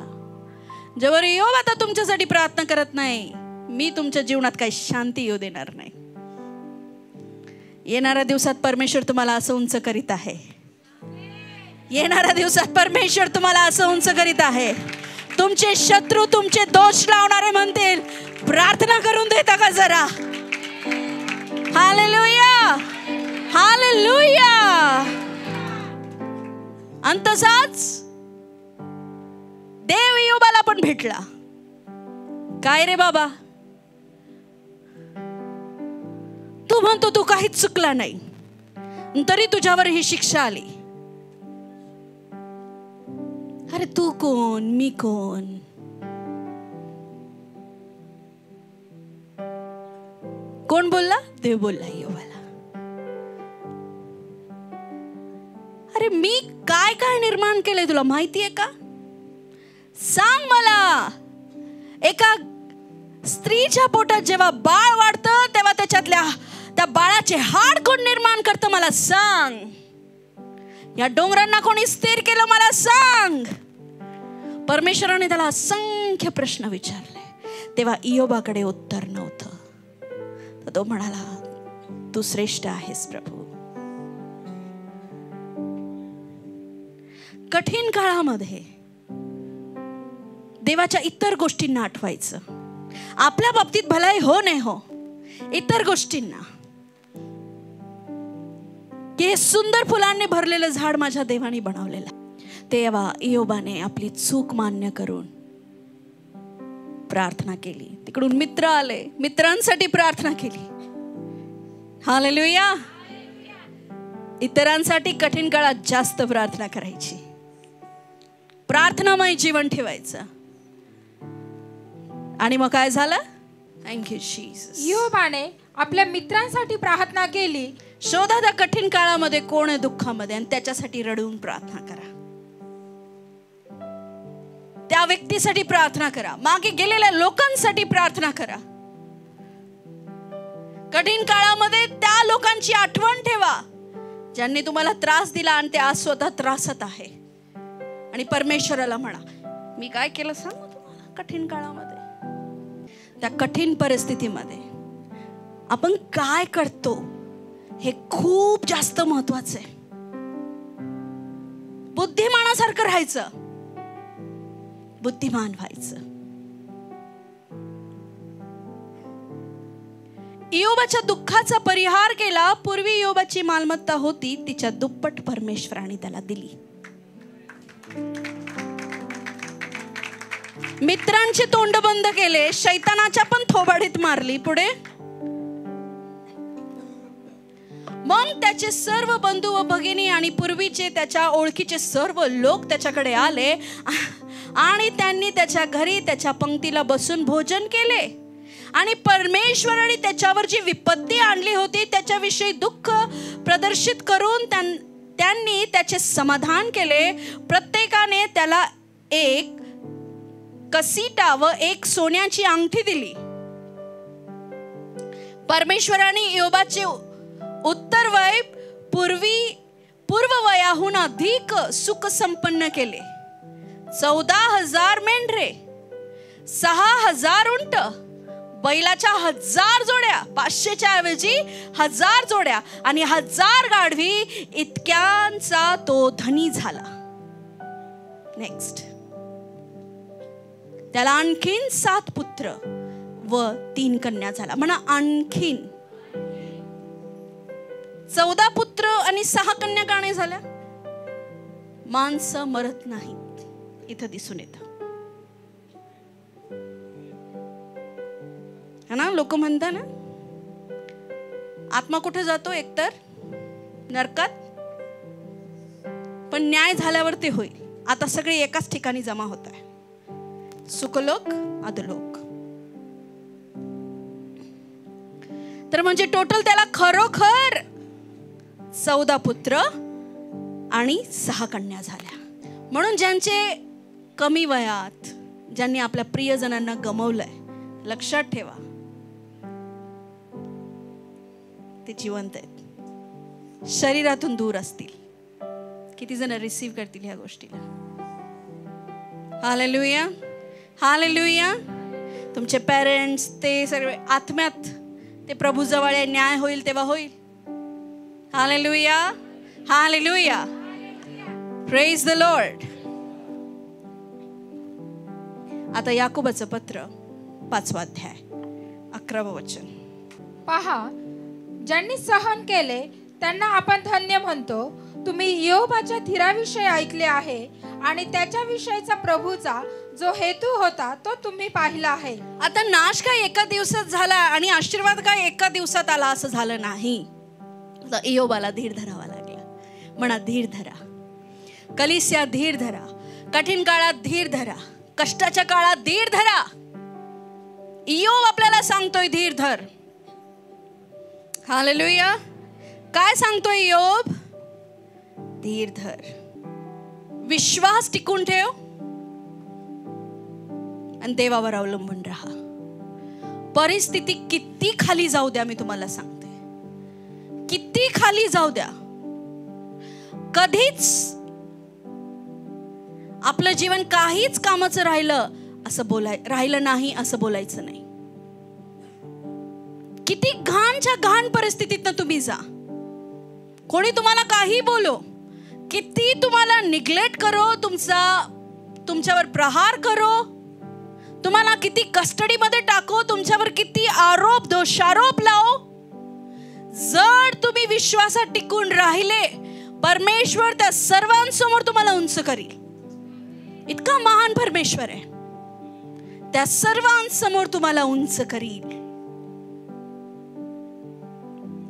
जेव्हा इयोब आता तुमच्यासाठी प्रार्थना करत नाही, मी तुमच्या जीवनात काही शांती येऊ देणार नाही. येणाऱ्या दिवसात परमेश्वर तुम्हाला असं उंच करीत आहे. येणाऱ्या दिवसात परमेश्वर तुम्हाला असं उंच करीत आहे. तुमचे शत्रू तुमचे दोष लावणारे म्हणतील, प्रार्थना करून देता का जरा? Hallelujah, hallelujah. आणि तसाच देव इयोबाला पण भेटला. काय रे बाबा, तू म्हणतो तू काहीच चुकला नाही तरी तुझ्यावर ही शिक्षा आली. अरे तू कोण, मी कोण? कोण बोलला? देव बोलला इयोबाला. अरे मी काय काय निर्माण केलंय तुला माहितीये का? सांग मला. एका स्त्रीच्या पोटात जेव्हा बाळ वाढतं तेव्हा त्या बाळाचे हाड कोण निर्माण करतं मला सांग. या डोंगरांना कोणी स्थिर केलं मला सांग. परमेश्वराने त्याला असंख्य प्रश्न विचारले. तेव्हा इयोबाकडे उत्तर नव्हतं. तर तो म्हणाला, तू श्रेष्ठ आहेस प्रभू. कठीण काळामध्ये देवाच्या इतर गोष्टींना आठवायचं. आपल्या बाबतीत भलाई हो नाही हो, इतर गोष्टींना, की हे सुंदर फुलांनी भरलेलं झाड माझ्या देवाने बनवलेलं. तेव्हा इयोबाने आपली चूक मान्य करून प्रार्थना केली. तिकडून मित्र आले, मित्रांसाठी प्रार्थना केली. हालेलुया. इतरांसाठी कठीण काळात जास्त प्रार्थना करायची, प्रार्थनामय जीवन ठेवायचं. आणि मग काय झालं? Thank you Jesus. इयोबाने आपल्या मित्रांसाठी प्रार्थना केली. शोधा त्या कठीण काळामध्ये कोण आहे दुःखामध्ये आणि त्याच्यासाठी रडून प्रार्थना करा. त्या व्यक्तीसाठी प्रार्थना करा. मागे गेलेल्या लोकांसाठी प्रार्थना करा. कठीण काळामध्ये त्या लोकांची आठवण ठेवा ज्यांनी तुम्हाला त्रास दिला आणि ते आज स्वतः त्रासात आहे. आणि परमेश्वराला म्हणा, मी काय केलं सांगू तुम्हाला कठीण काळामध्ये. त्या कठीण परिस्थितीमध्ये आपण काय करतो हे खूप जास्त महत्वाचं आहे. बुद्धिमानासारखं राहायचं, बुद्धिमान व्हायचं. इयोबाच्या दुःखाचा परिहार केला. पूर्वी इयोबाची मालमत्ता होती तिच्या दुप्पट परमेश्वराने त्याला दिली. मित्रांचे तोंड बंद केले, शैतानाच्या पण थोबाडीत मारली. पुढे मग त्याचे सर्व बंधू व भगिनी आणि पूर्वीचे त्याच्या ओळखीचे सर्व लोक त्याच्याकडे आले आणि त्यांनी त्याच्या घरी त्याच्या पंक्तीला बसून भोजन केले. आणि परमेश्वराने त्याच्यावर जी विपत्ती आणली होती त्याच्याविषयी दुःख प्रदर्शित करून त्यांनी त्याचे समाधान केले. प्रत्येकाने त्याला एक कसिटा व एक सोन्याची अंगठी दिली. परमेश्वराने इयोबाचे उत्तर वय पूर्ववयाहून अधिक सुख संपन्न केले. 14,000 मेंढरे, 6,000 उंट, बैलाच्या 1000 जोड्या, 500च्या ऐवजी 1000 जोड्या आणि 1000 गाढवी, इतक्यांचा तो धनी झाला. नेक्स्ट, त्याला आणखीन 7 पुत्र व 3 कन्या झाला. म्हणा आणखीन 14 पुत्र आणि 6 कन्या का नाही झाल्या? माणसं मरत नाहीत इथं दिसून येतं. ना लोक म्हणतात ना, आत्मा कुठे जातो? एकतर नरकात, पण न्याय झाल्यावर ते होईल. आता सगळे एकाच ठिकाणी जमा होत आहे, सुखलोक अधोलोक. तर म्हणजे टोटल त्याला खरोखर 14 पुत्र आणि 6 कन्या झाल्या. म्हणून ज्यांचे कमी वयात, ज्यांनी आपल्या प्रियजनांना गमावलंय, लक्षात ठेवा ते जिवंत आहेत, शरीरातून दूर असतील. किती जण रिसीव्ह करतील ह्या गोष्टीला? Hallelujah, hallelujah. तुमचे पेरेंट्स ते सगळे आत्म्यात ते प्रभू जवळ आहे, न्याय होईल तेव्हा होईल. Hallelujah, hallelujah, praise the Lord. आता याकोबाचं पत्र 5वा अध्याय 11वं वचन पहा, ज्यांनी सहन केले त्यांना आपण धन्य म्हणतो. तुम्ही इयोबाच्या धीराविषयी ऐकले आहे आणि त्याच्याविषयीचा प्रभूचा जो हेतू होता तो तुम्ही पाहिला आहे. आता नाश काय एका दिवसात झाला आणि आशीर्वाद काय एका दिवसात आला असं झालं नाही. इयोबाला धीर धरावा लागला. म्हणा धीर धरा. कलिसिया धीर धरा. कठीण काळात धीर धरा. कष्टाच्या काळात धीर धरा. इयोब आपल्याला सांगतोय धीर धर. हालेलुया. काय सांगतोय इयोब? धीर धर, विश्वास टिकून ठेव आणि देवावर अवलंबून राहा. परिस्थिती किती खाली जाऊ द्या, मी तुम्हाला सांगते, किती खाली जाऊ द्या, कधीच आपलं जीवन काहीच कामाचं राहिलं नाही असं बोलायचं नाही. किती घाणच्या घाण परिस्थितीत तुम्ही जा, कोणी तुम्हाला काही बोलो, किती तुम्हाला निग्लेक्ट करो, तुमच्यावर प्रहार करो, तुम्हाला किती कस्टडीमध्ये टाको, तुमच्यावर किती आरोप दोषारोप लावो, जर तुम्ही विश्वासात टिकून राहिले, परमेश्वर त्या सर्वांसमोर तुम्हाला उंच करील. इतका महान परमेश्वर आहे, त्या सर्वांसमोर तुम्हाला उंच करील.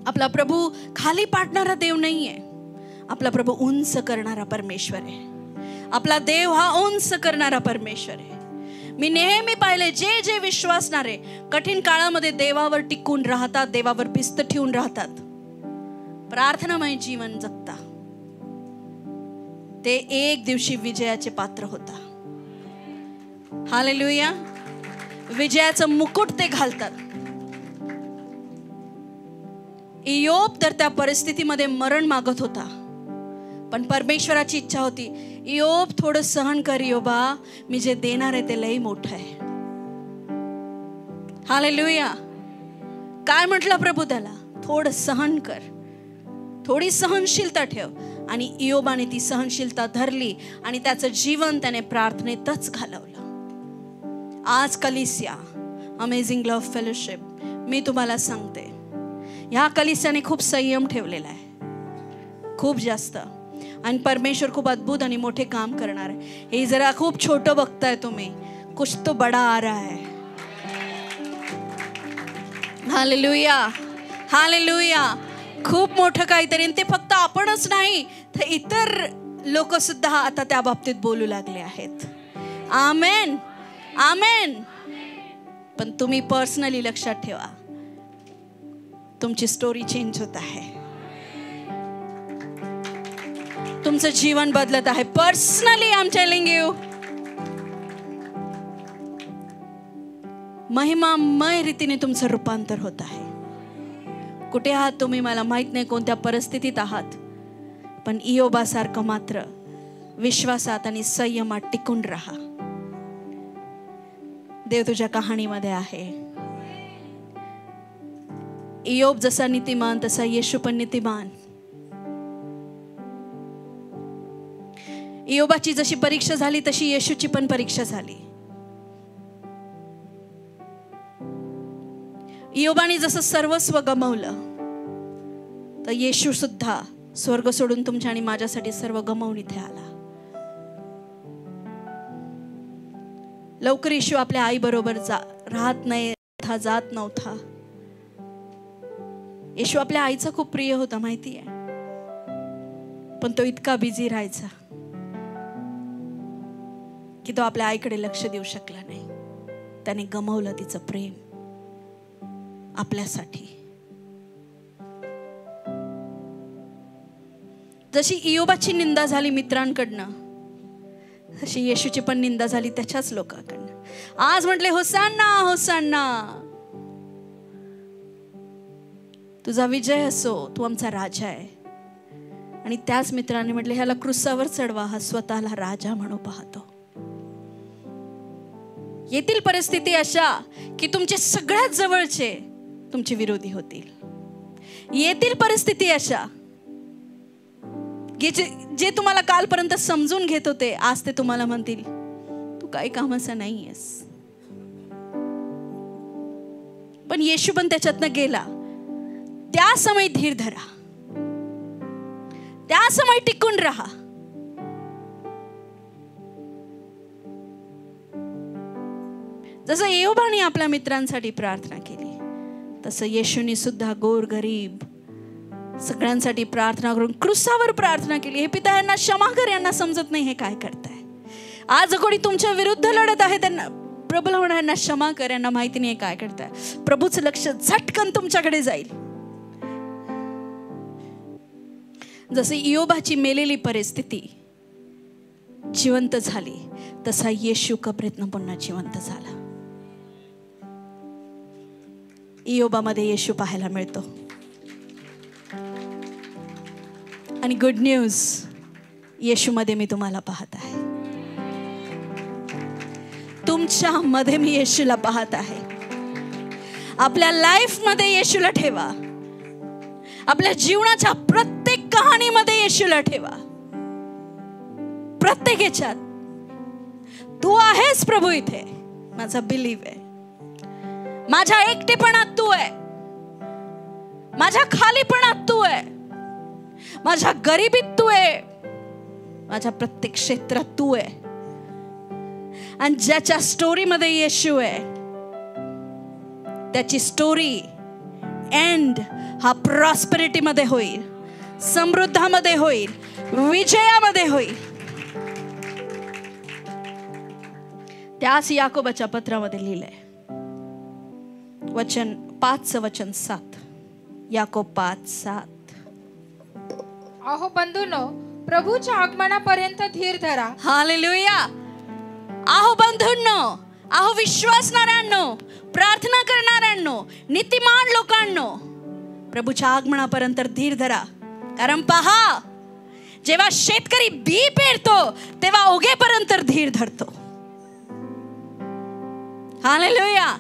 आपला प्रभू खाली पाडणारा देव नाहीये, आपला प्रभू उंच करणारा परमेश्वर आहे. आपला देव हा उंच करणारा परमेश्वर आहे. मी नेहमी पाहिले, जे जे विश्वासणारे कठीण काळामध्ये देवावर टिकून राहतात, देवावर भिस्त ठेवून राहतात, प्रार्थनामय जीवन जगता, ते एक दिवशी विजयाचे पात्र होता. हालेलुया. विजयाचं मुकुट ते घालतात. इयोब तर त्या परिस्थितीमध्ये मरण मागत होता, पण परमेश्वराची इच्छा होती, इयोब थोडं सहन कर इयोबा, मी जे देणार आहे ते लई मोठं आहे. हालेलुया. काय म्हटलं प्रभू त्याला? थोडं सहन कर, थोडी सहनशीलता ठेव. आणि इयोबाने ती सहनशीलता धरली आणि त्याचं जीवन त्याने प्रार्थनेतच घालवलं. आज कलिसिया, अमेझिंग लव्ह फेलोशिप, मी तुम्हाला सांगते, ह्या कलिसियाने खूप संयम ठेवलेला आहे, खूप जास्त. आणि परमेश्वर खूप अद्भुत आणि मोठे काम करणार आहे. हे जरा खूप छोटं बघताय तुम्ही, कुछ तो बड़ा आ रहा है. Hallelujah, hallelujah. खूप मोठं काहीतरी. आणि ते फक्त आपणच नाही, तर इतर लोक सुद्धा आता त्या बाबतीत बोलू लागले आहेत. आमेन, आमेन. पण तुम्ही पर्सनली लक्षात ठेवा, तुमची स्टोरी चेंज होत आहे, तुमचं जीवन बदलत आहे. Personally I am telling you. महिमामय रीतीने तुमचं रूपांतर होत आहे. कुठे आहात तुम्ही मला माहित नाही, कोणत्या परिस्थितीत आहात, पण इयोबासारखं मात्र विश्वासात आणि संयमात टिकून राहा. देव तुझ्या कहाणीमध्ये आहे. इयोब जसा नीतिमान तसा येशू पण नीतिमान. इयोबाची जशी परीक्षा झाली तशी येशूची पण परीक्षा झाली. इयोबाने जसं सर्वस्व गमावलं, तर येशू सुद्धा स्वर्ग सोडून तुमच्या आणि माझ्यासाठी सर्व गमावून इथे आला. लवकर येशू आपल्या आई बरोबर राहत नाही, जात नव्हता. येशू आपल्या आईचा खूप प्रिय होता, माहिती आहे, पण तो इतका बिझी राहायचा की तो आपल्या आईकडे लक्ष देऊ शकला नाही. त्याने गमावलं तिचं प्रेम आपल्यासाठी. जशी इयोबाची निंदा झाली मित्रांकडनं, तशी येशूची पण निंदा झाली त्याच्याच लोकांकडनं. आज म्हटले होसान्ना, होसान्ना, तुझा विजय असो, तू आमचा राजा आहे. आणि त्याच मित्रांनी म्हटले ह्याला क्रूसावर चढवा, हा स्वतःला राजा म्हणू पाहतो. येथील परिस्थिती अशा की तुमचे सगळ्यात जवळचे तुमचे विरोधी होतील. येथील परिस्थिती अशा की जे तुम्हाला कालपर्यंत समजून घेत होते, आज ते तुम्हाला म्हणतील तू काही कामाचा नाहीयेस. पण येशू पण त्याच्यातनं गेला. त्या समय धीर धरा, त्या समय टिकून राहा. जसं इयोबाने आपल्या मित्रांसाठी प्रार्थना केली, तसं येशूने सुद्धा गोर गरीब सगळ्यांसाठी प्रार्थना करून क्रूसावर प्रार्थना केली. हे पिता, यांना क्षमा कर, यांना समजत नाही हे काय करताय. आज कोणी तुमच्या विरुद्ध लढत आहे, त्यांना प्रभूला म्हणा यांना क्षमा कर, यांना माहिती नाही काय करताय. प्रभूचं लक्ष झटकन तुमच्याकडे जाईल. जसं इयोबाची मेलेली परिस्थिती जिवंत झाली, तसा येशू कबरेतनं पुन्हा जिवंत झाला. इयोबामध्ये येशू पाहायला मिळतो. आणि गुड न्यूज, येशूमध्ये मी तुम्हाला पाहत आहे. तुमच्या मध्ये मी येशूला पाहत आहे. आपल्या लाईफ मध्ये येशूला ठेवा. आपल्या जीवनाच्या प्रत्येक कहाणीमध्ये येशूला ठेवा. प्रत्येक ह्याच्यात तू आहेस प्रभू. इथे माझा बिलीव आहे. माझ्या एकटेपणात तू आहे, माझ्या खालीपणात तू आहे, माझ्या गरिबीत तू आहे, माझ्या प्रत्येक क्षेत्रात तू आहे. आणि ज्याच्या स्टोरीमध्ये येशू आहे, त्याची स्टोरी एंड हा प्रॉस्पेरिटी मध्ये होईल, समृद्धामध्ये होईल, विजयामध्ये होईल. त्याच याकोबाच्या पत्रामध्ये लिहिलंय, वचन 5:7. याकोब 5:7. अहो बंधूंनो, प्रभूच्या आगमनापर्यंत धीर धरा. हालेलुया. अहो बंधूंनो, अहो विश्वासणाऱ्यांनो, प्रार्थना करणाऱ्यांनो, नीतिमान लोकांनो, प्रभूच्या आगमनापर्यंत धीर धरा. कारण पहा, जेव्हा शेतकरी बी पेरतो तेव्हा उगेपर्यंत धीर धरतो. हालेलुया.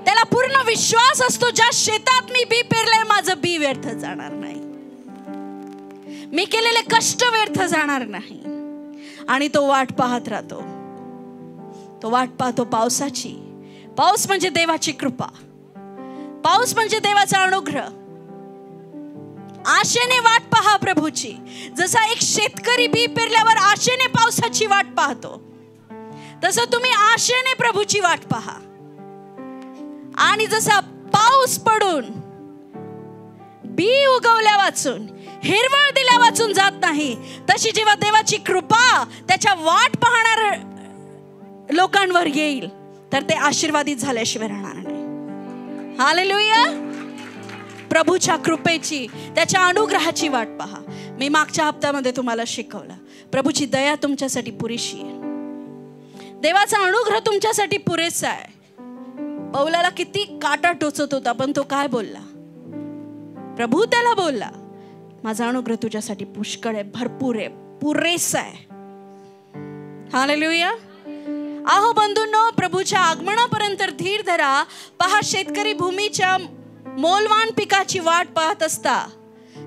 त्याला पूर्ण विश्वास असतो, ज्या शेतात मी बी पेरलंय माझं बी व्यर्थ जाणार नाही, मी केलेले कष्ट व्यर्थ जाणार नाही. आणि तो वाट पाहत राहतो. तो वाट पाहतो पावसाची. पाऊस म्हणजे देवाची कृपा. पाऊस म्हणजे देवाचा अनुग्रह. आशेने वाट पहा प्रभूची. जसा एक शेतकरी बी पेरल्यावर आशेने पावसाची वाट पाहतो, तसं तुम्ही आशेने प्रभूची वाट पहा. आणि जसा पाऊस पडून बी उगवल्या वाचून, हिरवळ दिल्या वाचून जात नाही, तशी जेव्हा देवाची कृपा त्याच्या वाट पाहणाऱ्या लोकांवर येईल तर ते आशीर्वादित झाल्याशिवाय राहणार नाही. हालेलुया. प्रभूच्या कृपेची, त्याच्या अनुग्रहाची वाट पहा. मी मागच्या हप्त्यामध्ये तुम्हाला शिकवलं, प्रभूची दया तुमच्यासाठी पुरेशी आहे. देवाचा अनुग्रह तुमच्यासाठी पुरेसा आहे. पौलाला किती काटा टोचत होता, पण तो काय बोलला? प्रभू त्याला बोलला, माझा अनुग्रह तुझ्यासाठी पुष्कळ आहे, भरपूर आहे, पुरेसा आहे. हालेलुया. आहो बंधूंनो, प्रभूच्या आगमनापर्यंत धीर धरा. पहा, शेतकरी भूमीच्या मोलवान पिकाची वाट पाहत असता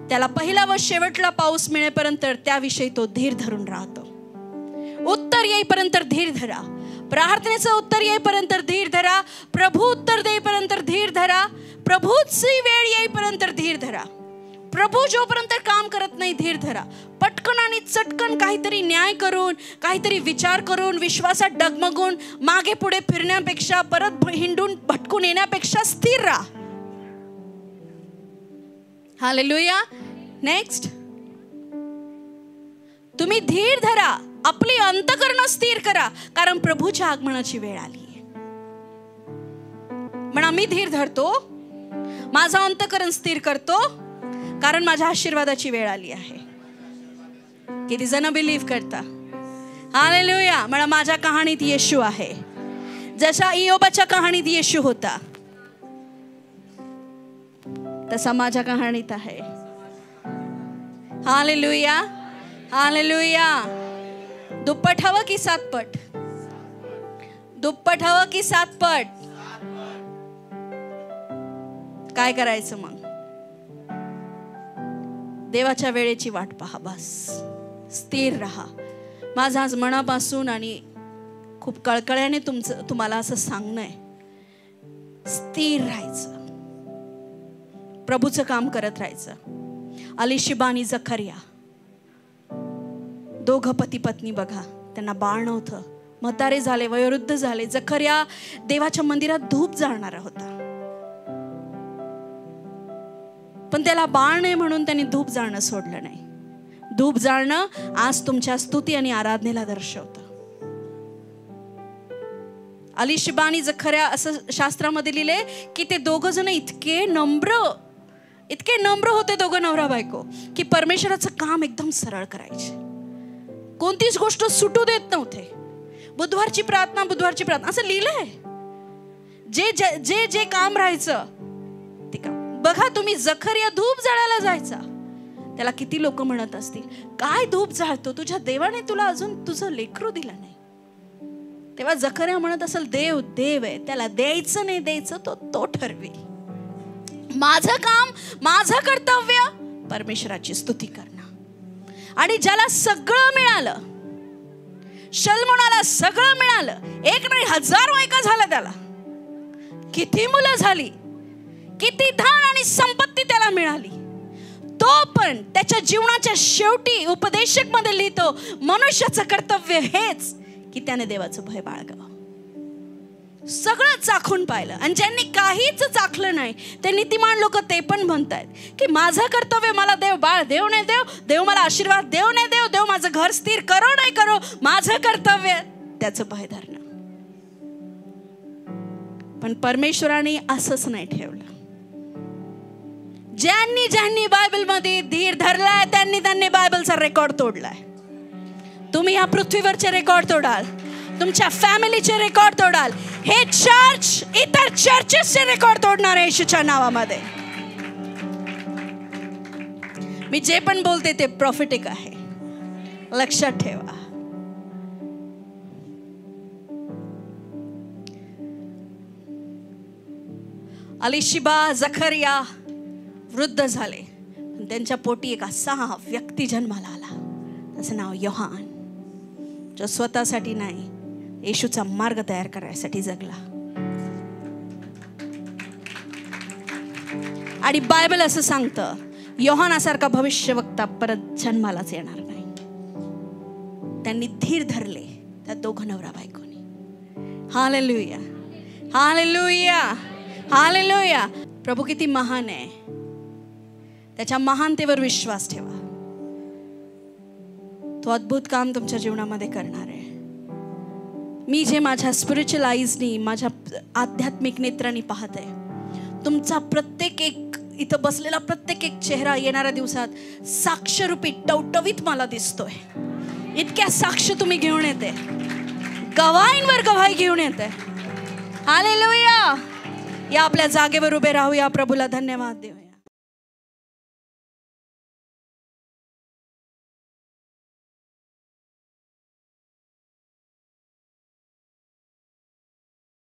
त्याला पहिला व शेवटला पाऊस मिळेपर्यंत त्याविषयी तो धीर धरून राहतो. उत्तर येईपर्यंत धीर धरा. प्रार्थनेचं उत्तर येईपर्यंत धीर धरा. प्रभू उत्तर देईपर्यंत धीर धरा. प्रभूची वेळ येईपर्यंत धीर धरा. प्रभू जोपर्यंत काम करत नाही धीर धरा. पटकन आणि चटकन काहीतरी न्याय करून, काहीतरी विचार करून, विश्वासात डगमगून मागे पुढे फिरण्यापेक्षा, परत हिंडून भटकून येण्यापेक्षा स्थिर राहा. हालेलुया. नेक्स्ट, तुम्ही धीर धरा. आपली अंतःकरण स्थिर करा, कारण प्रभूच्या आगमनाची वेळ आली आहे. म्हणा, मी धीर धरतो, माझं अंतःकरण स्थिर करतो, कारण माझ्या आशीर्वादाची वेळ आली आहे. किती जण बिलीव्ह करता? हालेलुया. म्हणा, माझ्या कहाणीत येशू आहे. जसा इयोबाच्या कहाणीत येशू होता, तसा माझ्या कहाणीत आहे. हालेलुया. हालेलुया. दुप्पट हवं की सातपट? दुप्पट हवं की सातपट? काय करायचं मग? देवाच्या वेळेची वाट पहा. बस स्थिर राहा. माझं आज मनापासून आणि खूप कळकळ्याने तुम्हाला असं सांगणं आहे, स्थिर राहायचं, प्रभूचं काम करत राहायचं. अलिशिबा आणि जखरिया दोघं पती पत्नी, बघा, त्यांना बाळ नव्हतं, म्हातारे झाले, वयोवृद्ध झाले. जखरिया देवाच्या मंदिरात धूप जाळणारा होता, पण त्याला बाळ नाही म्हणून त्यांनी धूप जाळणं सोडलं नाही. धूप जाळणं आज तुमच्या स्तुती आणि आराधनेला दर्शवतं. अलिशिबा आणि जखरिया असं शास्त्रामध्ये लिहिले की ते दोघं जण इतके नम्र होते, दोघं नवरा बायको, की परमेश्वराचं काम एकदम सरळ करायचे. कोणतीच गोष्ट सुटू देत नव्हते. बुधवारची प्रार्थना असं लिहिलंय. जे जे काम राहायचं ते काम. बघा तुम्ही, जखरिया धूप जाळायला जायचा, त्याला किती लोक म्हणत असतील, काय धूप जाळतो, तुझ्या देवाने तुला अजून तुझं लेकरू दिलं नाही. तेव्हा जखरिया म्हणत असेल, देव आहे, त्याला द्यायचं नाही द्यायचं तो ठरवेल. माझं काम, माझं कर्तव्य परमेश्वराची स्तुती करणं. आणि ज्याला सगळं मिळालं, शल्मोनाला सगळं मिळालं, एक नाही 1000 बायका झाल्या, त्याला किती मुलं झाली, किती धन आणि संपत्ती त्याला मिळाली, तो पण त्याच्या जीवनाच्या शेवटी उपदेशक मध्ये लिहितो, मनुष्याचं कर्तव्य हेच की त्याने देवाचं भय बाळगावं. सगळं चाखून पाहिलं, आणि ज्यांनी काहीच चाखलं नाही ते नीतिमान लोक ते पण म्हणतायत की माझं कर्तव्य, मला देव बाळ देव नाही देव, देव मला आशीर्वाद देव नाही देव, देव माझं घर स्थिर करो नाही करो, माझं कर्तव्य त्याचं भय धरणं. पण परमेश्वराने असंच नाही ठेवलं. ज्यांनी बायबलमध्ये धीर धरलाय त्यांनी बायबलचा रेकॉर्ड तोडलाय. तुम्ही या पृथ्वीवरचे रेकॉर्ड तोडाल, तुमच्या फॅमिलीचे रेकॉर्ड तोडाल. हे चर्च इतर चर्चेसचे रेकॉर्ड तोडणार आहे येशूच्या नावामध्ये. मी जे पण बोलते ते प्रॉफिटिक आहे, लक्षात ठेवा. अलिशिबा, जखरिया वृद्ध झाले, पण त्यांच्या पोटी एक असा व्यक्ती जन्माला आला, त्याचं नाव योहान, जो स्वतःसाठी नाही, येशूचा मार्ग तयार करायसाठी जगला. आणि बायबल असं सांगतं, योहानासारखा भविष्यवक्ता परत जन्मालाच येणार नाही. त्यांनी धीर धरले त्या दोघं नवरा बायकोनी. हालेलुया, हालेलुया, हालेलुया. प्रभू किती महान आहे. त्याच्या महानतेवर विश्वास ठेवा. तो अद्भुत काम तुमच्या जीवनामध्ये करणार आहे. मी जे माझ्या स्पिरिच्युअल आईजनी, माझ्या आध्यात्मिक नेत्रांनी पाहते, तुमचा प्रत्येक एक इथं बसलेला प्रत्येक एक चेहरा येणाऱ्या दिवसात साक्षरूपी टवटवीत मला दिसतोय. इतक्या साक्ष तुम्ही घेऊन येते, गवाहींवर गवाही घेऊन येते. हालेलुया. या आपल्या जागेवर उभे राहूया, प्रभूला धन्यवाद देऊया.